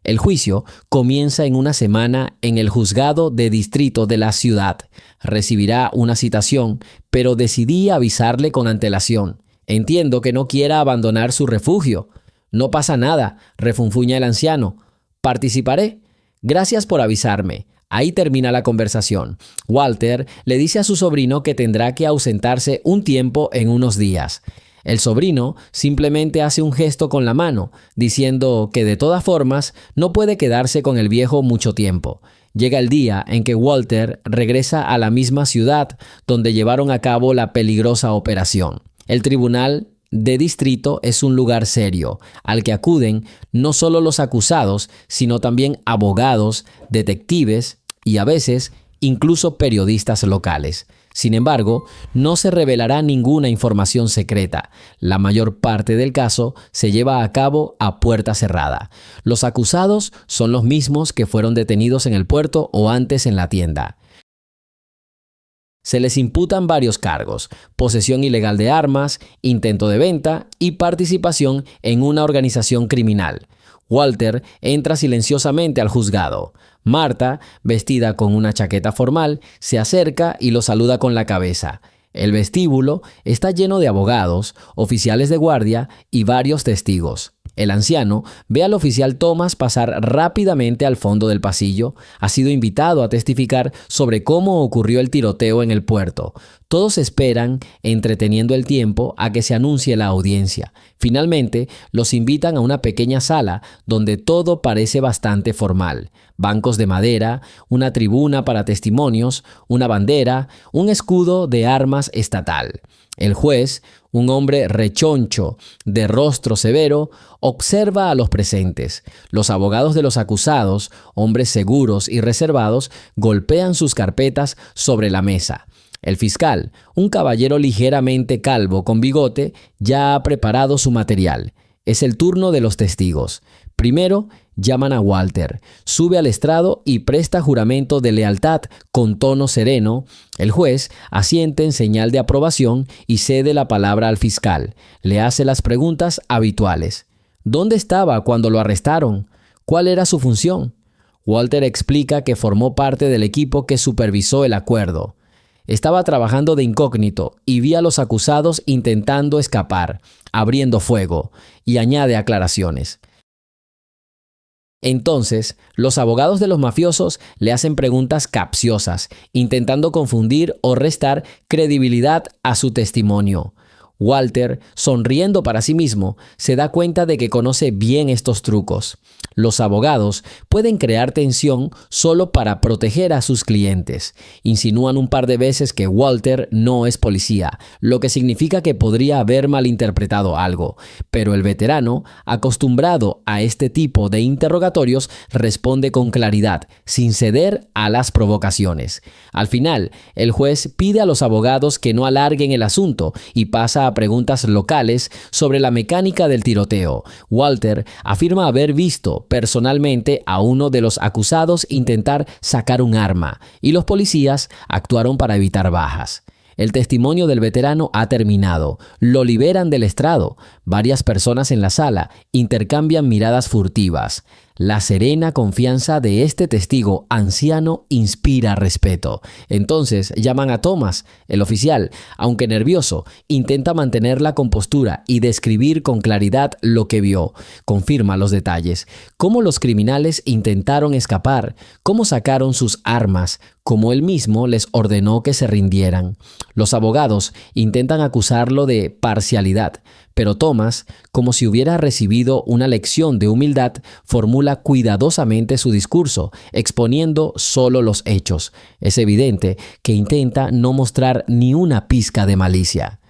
El juicio comienza en una semana en el juzgado de distrito de la ciudad. Recibirá una citación, pero decidí avisarle con antelación. Entiendo que no quiera abandonar su refugio. No pasa nada, refunfuña el anciano. Participaré. Gracias por avisarme. Ahí termina la conversación. Walter le dice a su sobrino que tendrá que ausentarse un tiempo en unos días. El sobrino simplemente hace un gesto con la mano, diciendo que de todas formas no puede quedarse con el viejo mucho tiempo. Llega el día en que Walter regresa a la misma ciudad donde llevaron a cabo la peligrosa operación. El tribunal de distrito es un lugar serio, al que acuden no solo los acusados, sino también abogados, detectives y a veces incluso periodistas locales. Sin embargo, no se revelará ninguna información secreta. La mayor parte del caso se lleva a cabo a puerta cerrada. Los acusados son los mismos que fueron detenidos en el puerto o antes en la tienda. Se les imputan varios cargos: posesión ilegal de armas, intento de venta y participación en una organización criminal. Walter entra silenciosamente al juzgado. Marta, vestida con una chaqueta formal, se acerca y lo saluda con la cabeza. El vestíbulo está lleno de abogados, oficiales de guardia y varios testigos. El anciano ve al oficial Thomas pasar rápidamente al fondo del pasillo. Ha sido invitado a testificar sobre cómo ocurrió el tiroteo en el puerto. Todos esperan, entreteniendo el tiempo, a que se anuncie la audiencia. Finalmente, los invitan a una pequeña sala donde todo parece bastante formal. Bancos de madera, una tribuna para testimonios, una bandera, un escudo de armas estatal. El juez, un hombre rechoncho, de rostro severo, observa a los presentes. Los abogados de los acusados, hombres seguros y reservados, golpean sus carpetas sobre la mesa. El fiscal, un caballero ligeramente calvo con bigote, ya ha preparado su material. Es el turno de los testigos. Primero, llaman a Walter, sube al estrado y presta juramento de lealtad con tono sereno. El juez asiente en señal de aprobación y cede la palabra al fiscal. Le hace las preguntas habituales. ¿Dónde estaba cuando lo arrestaron? ¿Cuál era su función? Walter explica que formó parte del equipo que supervisó el acuerdo. Estaba trabajando de incógnito y vi a los acusados intentando escapar, abriendo fuego, y añade aclaraciones. Entonces, los abogados de los mafiosos le hacen preguntas capciosas, intentando confundir o restar credibilidad a su testimonio. Walter, sonriendo para sí mismo, se da cuenta de que conoce bien estos trucos. Los abogados pueden crear tensión solo para proteger a sus clientes. Insinúan un par de veces que Walter no es policía, lo que significa que podría haber malinterpretado algo. Pero el veterano, acostumbrado a este tipo de interrogatorios, responde con claridad, sin ceder a las provocaciones. Al final, el juez pide a los abogados que no alarguen el asunto y pasa a preguntas locales sobre la mecánica del tiroteo. Walter afirma haber visto personalmente a uno de los acusados intentar sacar un arma y los policías actuaron para evitar bajas. El testimonio del veterano ha terminado. Lo liberan del estrado. Varias personas en la sala intercambian miradas furtivas. La serena confianza de este testigo anciano inspira respeto. Entonces llaman a Thomas. El oficial, aunque nervioso, intenta mantener la compostura y describir con claridad lo que vio. Confirma los detalles. Cómo los criminales intentaron escapar, cómo sacaron sus armas, cómo él mismo les ordenó que se rindieran. Los abogados intentan acusarlo de parcialidad, pero Thomas, como si hubiera recibido una lección de humildad, formula cuidadosamente su discurso, exponiendo solo los hechos. Es evidente que intenta no mostrar ni una pizca de malicia.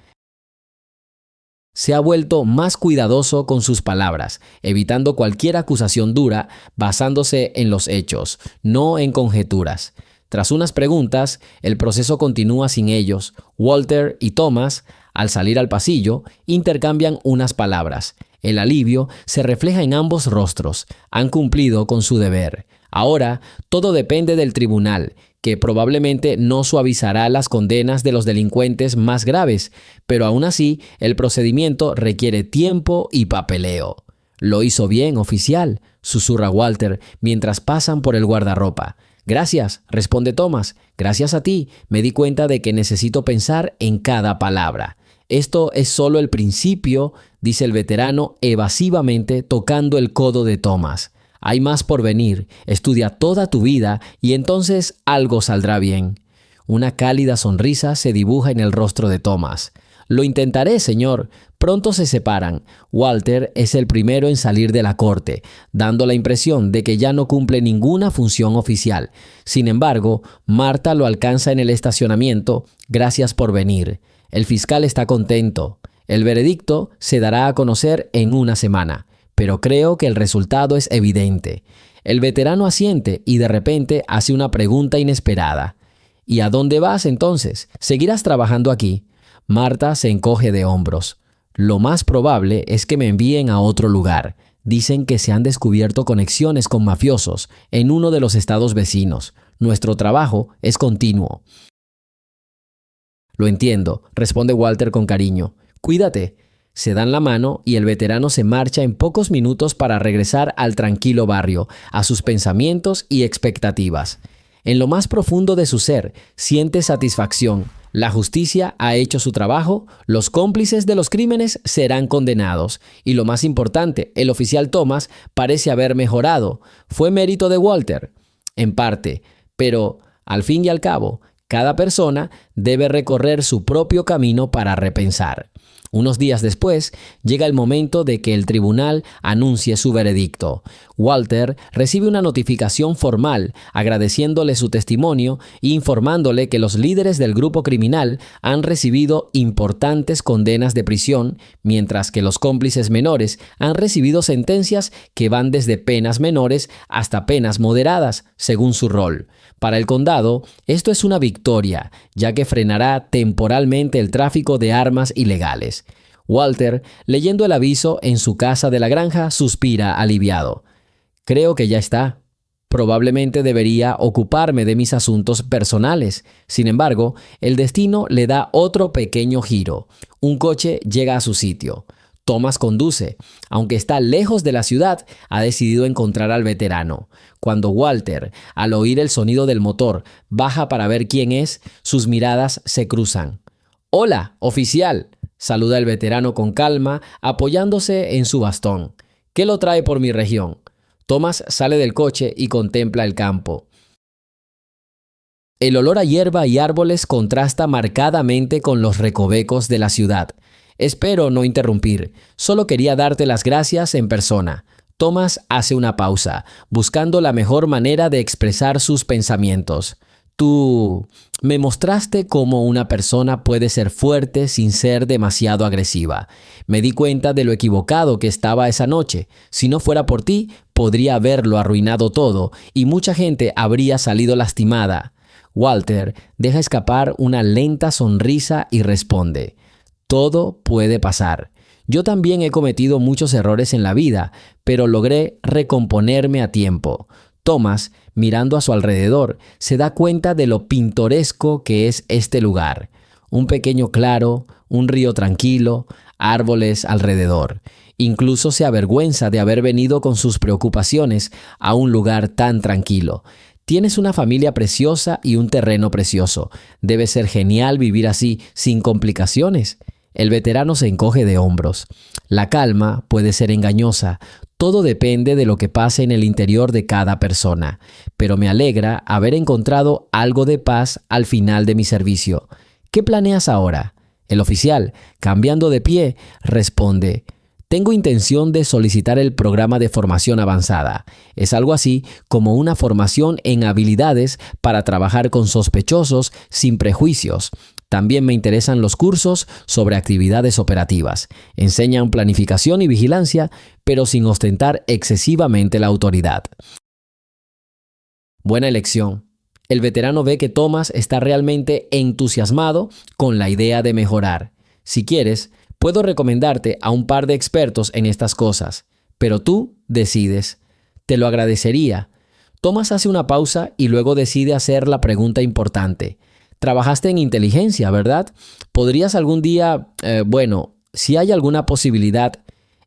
Se ha vuelto más cuidadoso con sus palabras, evitando cualquier acusación dura, basándose en los hechos, no en conjeturas. Tras unas preguntas, el proceso continúa sin ellos. Walter y Thomas, al salir al pasillo, intercambian unas palabras. El alivio se refleja en ambos rostros. Han cumplido con su deber. Ahora, todo depende del tribunal, que probablemente no suavizará las condenas de los delincuentes más graves, pero aún así, el procedimiento requiere tiempo y papeleo. «Lo hizo bien, oficial», susurra Walter mientras pasan por el guardarropa. «Gracias», responde Thomas. «Gracias a ti, me di cuenta de que necesito pensar en cada palabra». «Esto es solo el principio», dice el veterano evasivamente tocando el codo de Thomas. «Hay más por venir. Estudia toda tu vida y entonces algo saldrá bien». Una cálida sonrisa se dibuja en el rostro de Thomas. «Lo intentaré, señor». Pronto se separan. Walter es el primero en salir de la corte, dando la impresión de que ya no cumple ninguna función oficial. Sin embargo, Marta lo alcanza en el estacionamiento. «Gracias por venir». El fiscal está contento. El veredicto se dará a conocer en una semana, pero creo que el resultado es evidente. El veterano asiente y de repente hace una pregunta inesperada. «¿Y a dónde vas entonces? ¿Seguirás trabajando aquí?» Marta se encoge de hombros. «Lo más probable es que me envíen a otro lugar. Dicen que se han descubierto conexiones con mafiosos en uno de los estados vecinos. Nuestro trabajo es continuo». «Lo entiendo», responde Walter con cariño. «Cuídate». Se dan la mano y el veterano se marcha en pocos minutos para regresar al tranquilo barrio, a sus pensamientos y expectativas. En lo más profundo de su ser, siente satisfacción. La justicia ha hecho su trabajo, los cómplices de los crímenes serán condenados. Y lo más importante, el oficial Thomas parece haber mejorado. ¿Fue mérito de Walter? En parte, pero al fin y al cabo, cada persona debe recorrer su propio camino para repensar. Unos días después, llega el momento de que el tribunal anuncie su veredicto. Walter recibe una notificación formal agradeciéndole su testimonio e informándole que los líderes del grupo criminal han recibido importantes condenas de prisión, mientras que los cómplices menores han recibido sentencias que van desde penas menores hasta penas moderadas, según su rol. Para el condado, esto es una victoria, ya que frenará temporalmente el tráfico de armas ilegales. Walter, leyendo el aviso en su casa de la granja, suspira aliviado. Creo que ya está. Probablemente debería ocuparme de mis asuntos personales. Sin embargo, el destino le da otro pequeño giro. Un coche llega a su sitio. Thomas conduce. Aunque está lejos de la ciudad, ha decidido encontrar al veterano. Cuando Walter, al oír el sonido del motor, baja para ver quién es, sus miradas se cruzan. «Hola, oficial», saluda el veterano con calma, apoyándose en su bastón. «¿Qué lo trae por mi región?» Thomas sale del coche y contempla el campo. El olor a hierba y árboles contrasta marcadamente con los recovecos de la ciudad. Espero no interrumpir. Solo quería darte las gracias en persona. Thomas hace una pausa, buscando la mejor manera de expresar sus pensamientos. Tú me mostraste cómo una persona puede ser fuerte sin ser demasiado agresiva. Me di cuenta de lo equivocado que estaba esa noche. Si no fuera por ti, podría haberlo arruinado todo y mucha gente habría salido lastimada. Walter deja escapar una lenta sonrisa y responde: todo puede pasar. Yo también he cometido muchos errores en la vida, pero logré recomponerme a tiempo. Thomas, mirando a su alrededor, se da cuenta de lo pintoresco que es este lugar. Un pequeño claro, un río tranquilo, árboles alrededor. Incluso se avergüenza de haber venido con sus preocupaciones a un lugar tan tranquilo. Tienes una familia preciosa y un terreno precioso. Debe ser genial vivir así, sin complicaciones. El veterano se encoge de hombros. La calma puede ser engañosa. Todo depende de lo que pase en el interior de cada persona. Pero me alegra haber encontrado algo de paz al final de mi servicio. ¿Qué planeas ahora? El oficial, cambiando de pie, responde: tengo intención de solicitar el programa de formación avanzada. Es algo así como una formación en habilidades para trabajar con sospechosos sin prejuicios. También me interesan los cursos sobre actividades operativas. Enseñan planificación y vigilancia, pero sin ostentar excesivamente la autoridad. Buena elección. El veterano ve que Thomas está realmente entusiasmado con la idea de mejorar. Si quieres, puedo recomendarte a un par de expertos en estas cosas, pero tú decides. Te lo agradecería. Thomas hace una pausa y luego decide hacer la pregunta importante. Trabajaste en inteligencia, ¿verdad? ¿Podrías algún día, si hay alguna posibilidad,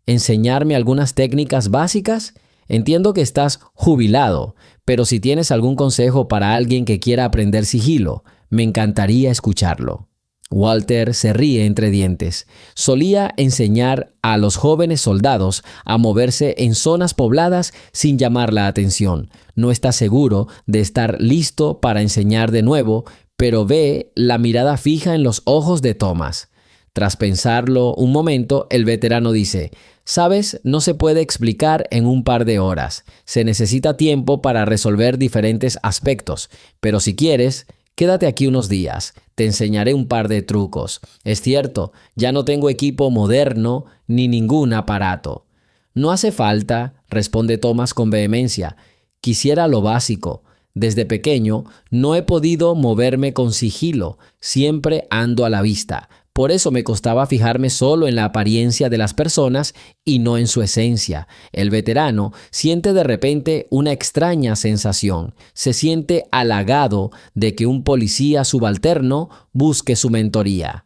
enseñarme algunas técnicas básicas? Entiendo que estás jubilado, pero si tienes algún consejo para alguien que quiera aprender sigilo, me encantaría escucharlo. Walter se ríe entre dientes. Solía enseñar a los jóvenes soldados a moverse en zonas pobladas sin llamar la atención. No está seguro de estar listo para enseñar de nuevo, pero ve la mirada fija en los ojos de Thomas. Tras pensarlo un momento, el veterano dice: «Sabes, no se puede explicar en un par de horas. Se necesita tiempo para resolver diferentes aspectos, pero si quieres, quédate aquí unos días. Te enseñaré un par de trucos. Es cierto, ya no tengo equipo moderno ni ningún aparato». «No hace falta», responde Thomas con vehemencia. «Quisiera lo básico. Desde pequeño no he podido moverme con sigilo. Siempre ando a la vista. Por eso me costaba fijarme solo en la apariencia de las personas y no en su esencia». El veterano siente de repente una extraña sensación. Se siente halagado de que un policía subalterno busque su mentoría.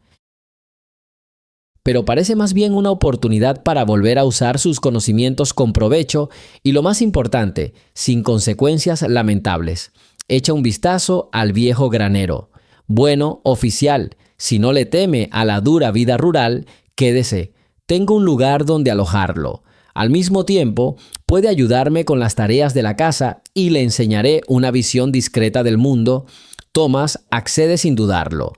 Pero parece más bien una oportunidad para volver a usar sus conocimientos con provecho y, lo más importante, sin consecuencias lamentables. Echa un vistazo al viejo granero. «Bueno, oficial, si no le teme a la dura vida rural, quédese. Tengo un lugar donde alojarlo. Al mismo tiempo, puede ayudarme con las tareas de la casa y le enseñaré una visión discreta del mundo». Thomas accede sin dudarlo.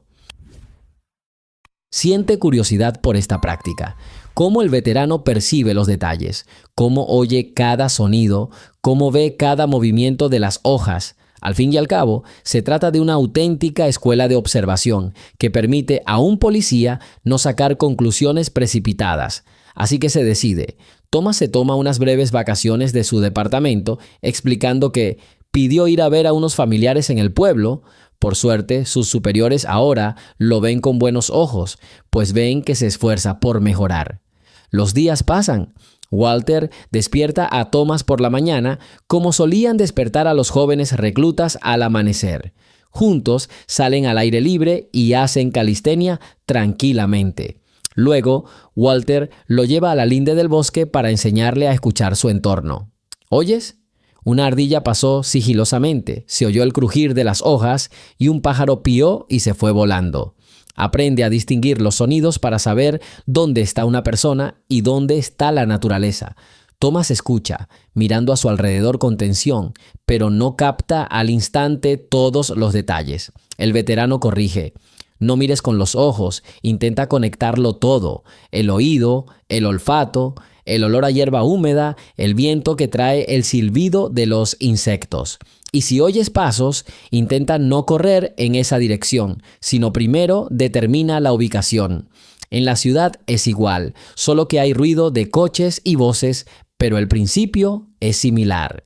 Siente curiosidad por esta práctica. Cómo el veterano percibe los detalles, cómo oye cada sonido, cómo ve cada movimiento de las hojas. Al fin y al cabo, se trata de una auténtica escuela de observación que permite a un policía no sacar conclusiones precipitadas. Así que se decide. Thomas se toma unas breves vacaciones de su departamento, explicando que pidió ir a ver a unos familiares en el pueblo. Por suerte, sus superiores ahora lo ven con buenos ojos, pues ven que se esfuerza por mejorar. Los días pasan. Walter despierta a Thomas por la mañana como solían despertar a los jóvenes reclutas al amanecer. Juntos salen al aire libre y hacen calistenia tranquilamente. Luego, Walter lo lleva a la linde del bosque para enseñarle a escuchar su entorno. ¿Oyes? Una ardilla pasó sigilosamente, se oyó el crujir de las hojas y un pájaro pió y se fue volando. Aprende a distinguir los sonidos para saber dónde está una persona y dónde está la naturaleza. Thomas escucha, mirando a su alrededor con tensión, pero no capta al instante todos los detalles. El veterano corrige. No mires con los ojos, intenta conectarlo todo. El oído, el olfato, el olor a hierba húmeda, el viento que trae el silbido de los insectos. Y si oyes pasos, intenta no correr en esa dirección, sino primero determina la ubicación. En la ciudad es igual, solo que hay ruido de coches y voces, pero el principio es similar.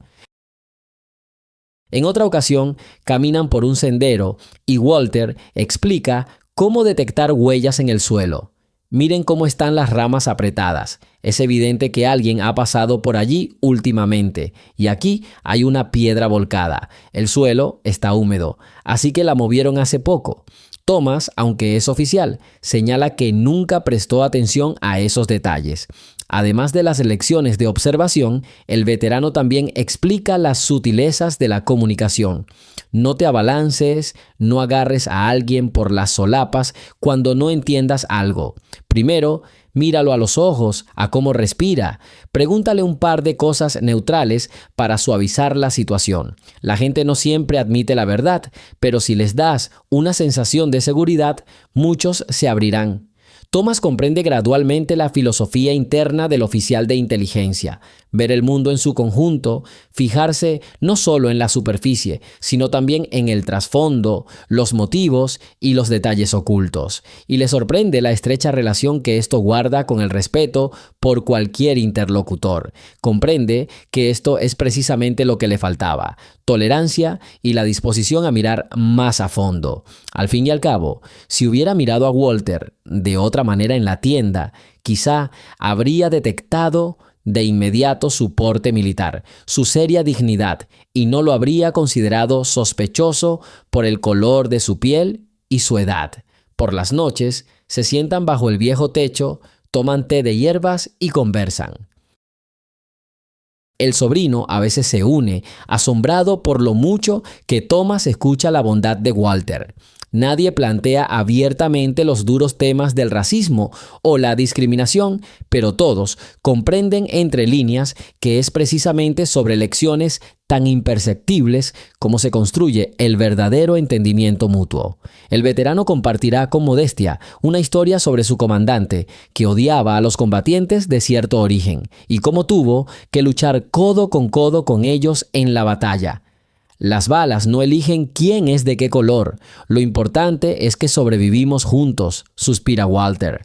En otra ocasión, caminan por un sendero y Walter explica cómo detectar huellas en el suelo. Miren cómo están las ramas apretadas. Es evidente que alguien ha pasado por allí últimamente. Y aquí hay una piedra volcada. El suelo está húmedo, así que la movieron hace poco. Thomas, aunque es oficial, señala que nunca prestó atención a esos detalles. Además de las lecciones de observación, el veterano también explica las sutilezas de la comunicación. No te abalances, no agarres a alguien por las solapas cuando no entiendas algo. Primero, míralo a los ojos, a cómo respira. Pregúntale un par de cosas neutrales para suavizar la situación. La gente no siempre admite la verdad, pero si les das una sensación de seguridad, muchos se abrirán. Thomas comprende gradualmente la filosofía interna del oficial de inteligencia, ver el mundo en su conjunto, fijarse no solo en la superficie, sino también en el trasfondo, los motivos y los detalles ocultos. Y le sorprende la estrecha relación que esto guarda con el respeto por cualquier interlocutor. Comprende que esto es precisamente lo que le faltaba: tolerancia y la disposición a mirar más a fondo. Al fin y al cabo, si hubiera mirado a Walter de otra manera en la tienda, quizá habría detectado de inmediato su porte militar, su seria dignidad, y no lo habría considerado sospechoso por el color de su piel y su edad. Por las noches, se sientan bajo el viejo techo, toman té de hierbas y conversan. El sobrino a veces se une, asombrado por lo mucho que Thomas escucha la bondad de Walter. Nadie plantea abiertamente los duros temas del racismo o la discriminación, pero todos comprenden entre líneas que es precisamente sobre lecciones tan imperceptibles como se construye el verdadero entendimiento mutuo. El veterano compartirá con modestia una historia sobre su comandante, que odiaba a los combatientes de cierto origen, y cómo tuvo que luchar codo con ellos en la batalla. Las balas no eligen quién es de qué color. Lo importante es que sobrevivimos juntos, suspira Walter.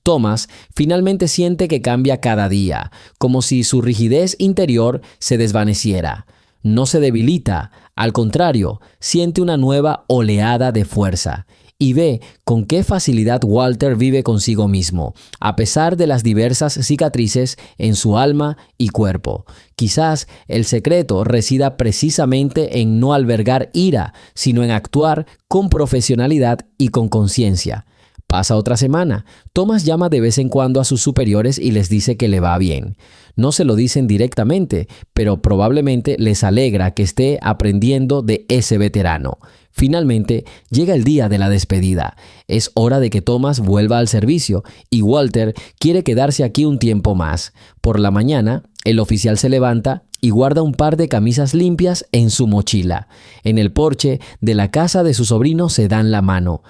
Thomas finalmente siente que cambia cada día, como si su rigidez interior se desvaneciera. No se debilita, al contrario, siente una nueva oleada de fuerza. Y ve con qué facilidad Walter vive consigo mismo, a pesar de las diversas cicatrices en su alma y cuerpo. Quizás el secreto resida precisamente en no albergar ira, sino en actuar con profesionalidad y con conciencia. Pasa otra semana. Thomas llama de vez en cuando a sus superiores y les dice que le va bien. No se lo dicen directamente, pero probablemente les alegra que esté aprendiendo de ese veterano. Finalmente, llega el día de la despedida. Es hora de que Thomas vuelva al servicio y Walter quiere quedarse aquí un tiempo más. Por la mañana, el oficial se levanta y guarda un par de camisas limpias en su mochila. En el porche de la casa de su sobrino se dan la mano.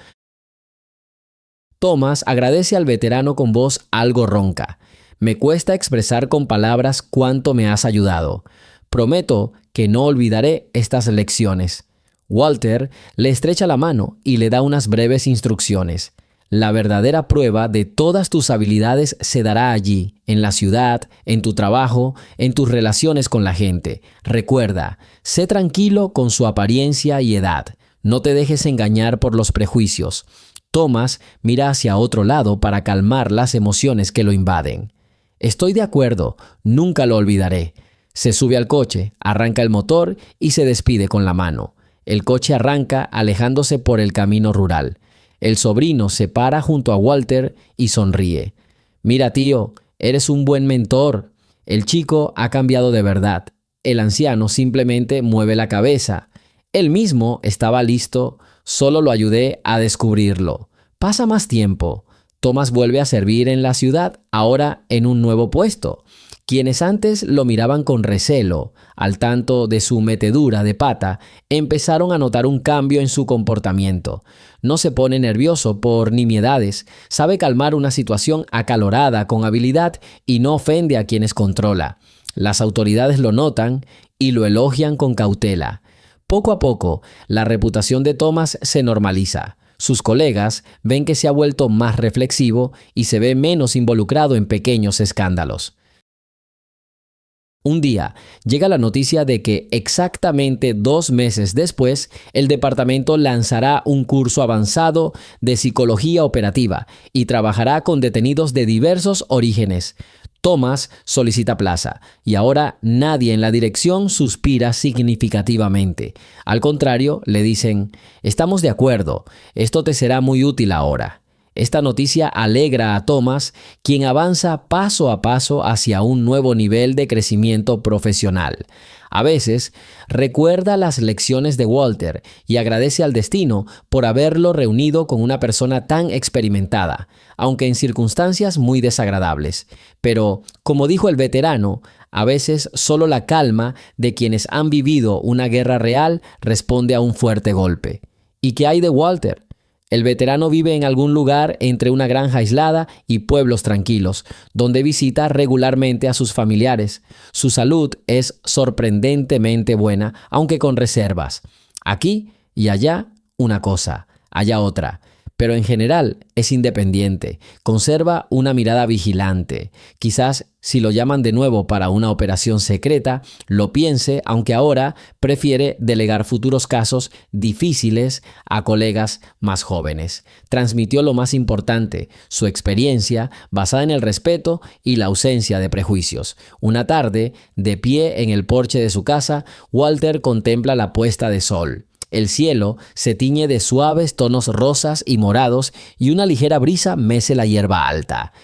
Thomas agradece al veterano con voz algo ronca. Me cuesta expresar con palabras cuánto me has ayudado. Prometo que no olvidaré estas lecciones. Walter le estrecha la mano y le da unas breves instrucciones. La verdadera prueba de todas tus habilidades se dará allí, en la ciudad, en tu trabajo, en tus relaciones con la gente. Recuerda, sé tranquilo con su apariencia y edad. No te dejes engañar por los prejuicios. Thomas mira hacia otro lado para calmar las emociones que lo invaden. Estoy de acuerdo, nunca lo olvidaré. Se sube al coche, arranca el motor y se despide con la mano. El coche arranca alejándose por el camino rural. El sobrino se para junto a Walter y sonríe. Mira, tío, eres un buen mentor. El chico ha cambiado de verdad. El anciano simplemente mueve la cabeza. Él mismo estaba listo, solo lo ayudé a descubrirlo. Pasa más tiempo. Thomas vuelve a servir en la ciudad, ahora en un nuevo puesto. Quienes antes lo miraban con recelo, al tanto de su metedura de pata, empezaron a notar un cambio en su comportamiento. No se pone nervioso por nimiedades, sabe calmar una situación acalorada con habilidad y no ofende a quienes controla. Las autoridades lo notan y lo elogian con cautela. Poco a poco, la reputación de Thomas se normaliza. Sus colegas ven que se ha vuelto más reflexivo y se ve menos involucrado en pequeños escándalos. Un día llega la noticia de que exactamente 2 meses después, el departamento lanzará un curso avanzado de psicología operativa y trabajará con detenidos de diversos orígenes. Thomas solicita plaza y ahora nadie en la dirección suspira significativamente. Al contrario, le dicen, estamos de acuerdo, esto te será muy útil ahora. Esta noticia alegra a Thomas, quien avanza paso a paso hacia un nuevo nivel de crecimiento profesional. A veces, recuerda las lecciones de Walter y agradece al destino por haberlo reunido con una persona tan experimentada, aunque en circunstancias muy desagradables. Pero, como dijo el veterano, a veces solo la calma de quienes han vivido una guerra real responde a un fuerte golpe. ¿Y qué hay de Walter? El veterano vive en algún lugar entre una granja aislada y pueblos tranquilos, donde visita regularmente a sus familiares. Su salud es sorprendentemente buena, aunque con reservas. Aquí y allá una cosa, allá otra. Pero en general es independiente, conserva una mirada vigilante. Quizás si lo llaman de nuevo para una operación secreta, lo piense, aunque ahora prefiere delegar futuros casos difíciles a colegas más jóvenes. Transmitió lo más importante, su experiencia basada en el respeto y la ausencia de prejuicios. Una tarde, de pie en el porche de su casa, Walter contempla la puesta de sol. El cielo se tiñe de suaves tonos rosas y morados y una ligera brisa mece la hierba alta.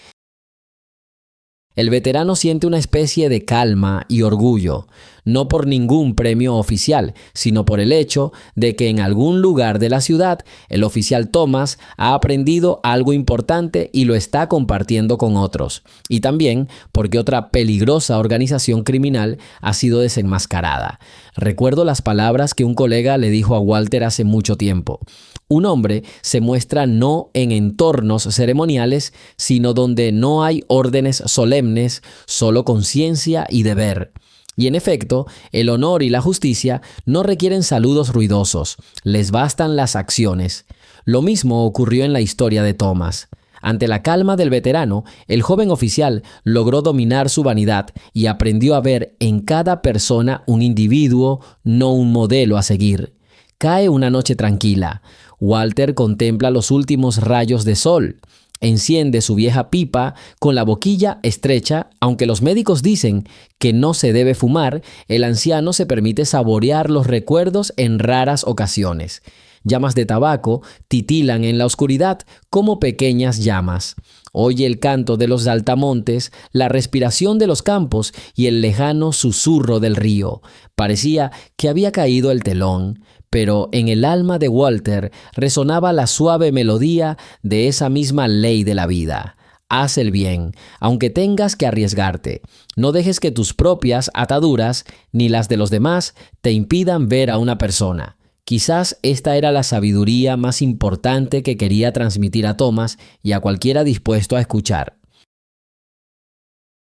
El veterano siente una especie de calma y orgullo, no por ningún premio oficial, sino por el hecho de que en algún lugar de la ciudad el oficial Thomas ha aprendido algo importante y lo está compartiendo con otros. Y también porque otra peligrosa organización criminal ha sido desenmascarada. Recuerdo las palabras que un colega le dijo a Walter hace mucho tiempo. Un hombre se muestra no en entornos ceremoniales, sino donde no hay órdenes solemnes, solo conciencia y deber. Y en efecto, el honor y la justicia no requieren saludos ruidosos, les bastan las acciones. Lo mismo ocurrió en la historia de Thomas. Ante la calma del veterano, el joven oficial logró dominar su vanidad y aprendió a ver en cada persona un individuo, no un modelo a seguir. Cae una noche tranquila. Walter contempla los últimos rayos de sol. Enciende su vieja pipa con la boquilla estrecha. Aunque los médicos dicen que no se debe fumar, el anciano se permite saborear los recuerdos en raras ocasiones. Llamas de tabaco titilan en la oscuridad como pequeñas llamas. Oye el canto de los saltamontes, la respiración de los campos y el lejano susurro del río. Parecía que había caído el telón, pero en el alma de Walter resonaba la suave melodía de esa misma ley de la vida. Haz el bien, aunque tengas que arriesgarte. No dejes que tus propias ataduras ni las de los demás te impidan ver a una persona. Quizás esta era la sabiduría más importante que quería transmitir a Thomas y a cualquiera dispuesto a escuchar.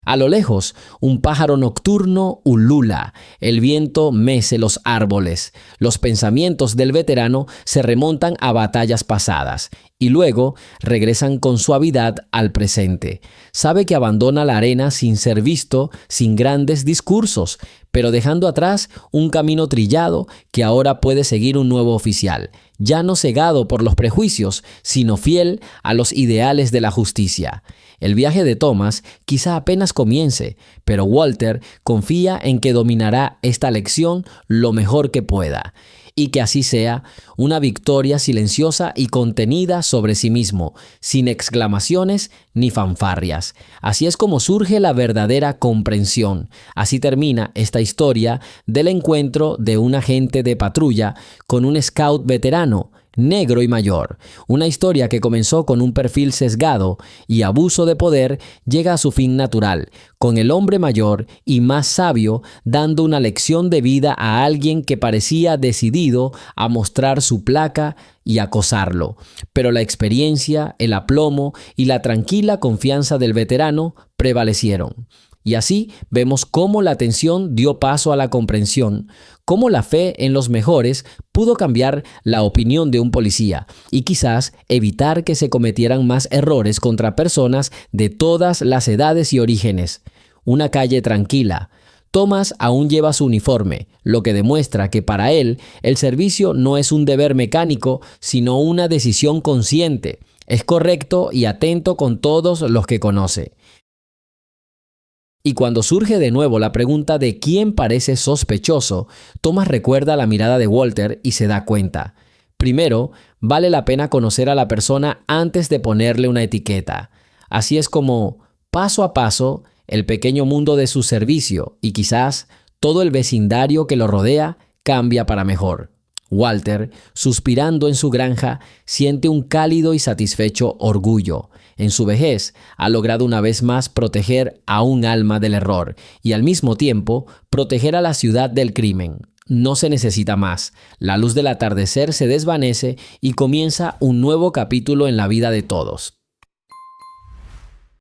A lo lejos, un pájaro nocturno ulula, el viento mece los árboles. Los pensamientos del veterano se remontan a batallas pasadas y luego regresan con suavidad al presente. Sabe que abandona la arena sin ser visto, sin grandes discursos, pero dejando atrás un camino trillado que ahora puede seguir un nuevo oficial, ya no cegado por los prejuicios, sino fiel a los ideales de la justicia. El viaje de Thomas quizá apenas comience, pero Walter confía en que dominará esta lección lo mejor que pueda, y que así sea, una victoria silenciosa y contenida sobre sí mismo, sin exclamaciones ni fanfarrias. Así es como surge la verdadera comprensión. Así termina esta historia del encuentro de un agente de patrulla con un scout veterano, negro y mayor. Una historia que comenzó con un perfil sesgado y abuso de poder llega a su fin natural, con el hombre mayor y más sabio dando una lección de vida a alguien que parecía decidido a mostrar su placa y acosarlo. Pero la experiencia, el aplomo y la tranquila confianza del veterano prevalecieron. Y así vemos cómo la atención dio paso a la comprensión, cómo la fe en los mejores pudo cambiar la opinión de un policía y quizás evitar que se cometieran más errores contra personas de todas las edades y orígenes. Una calle tranquila. Thomas aún lleva su uniforme, lo que demuestra que para él el servicio no es un deber mecánico, sino una decisión consciente. Es correcto y atento con todos los que conoce. Y cuando surge de nuevo la pregunta de quién parece sospechoso, Thomas recuerda la mirada de Walter y se da cuenta. Primero, vale la pena conocer a la persona antes de ponerle una etiqueta. Así es como, paso a paso, el pequeño mundo de su servicio y quizás todo el vecindario que lo rodea cambia para mejor. Walter, suspirando en su granja, siente un cálido y satisfecho orgullo. En su vejez, ha logrado una vez más proteger a un alma del error y al mismo tiempo proteger a la ciudad del crimen. No se necesita más. La luz del atardecer se desvanece y comienza un nuevo capítulo en la vida de todos.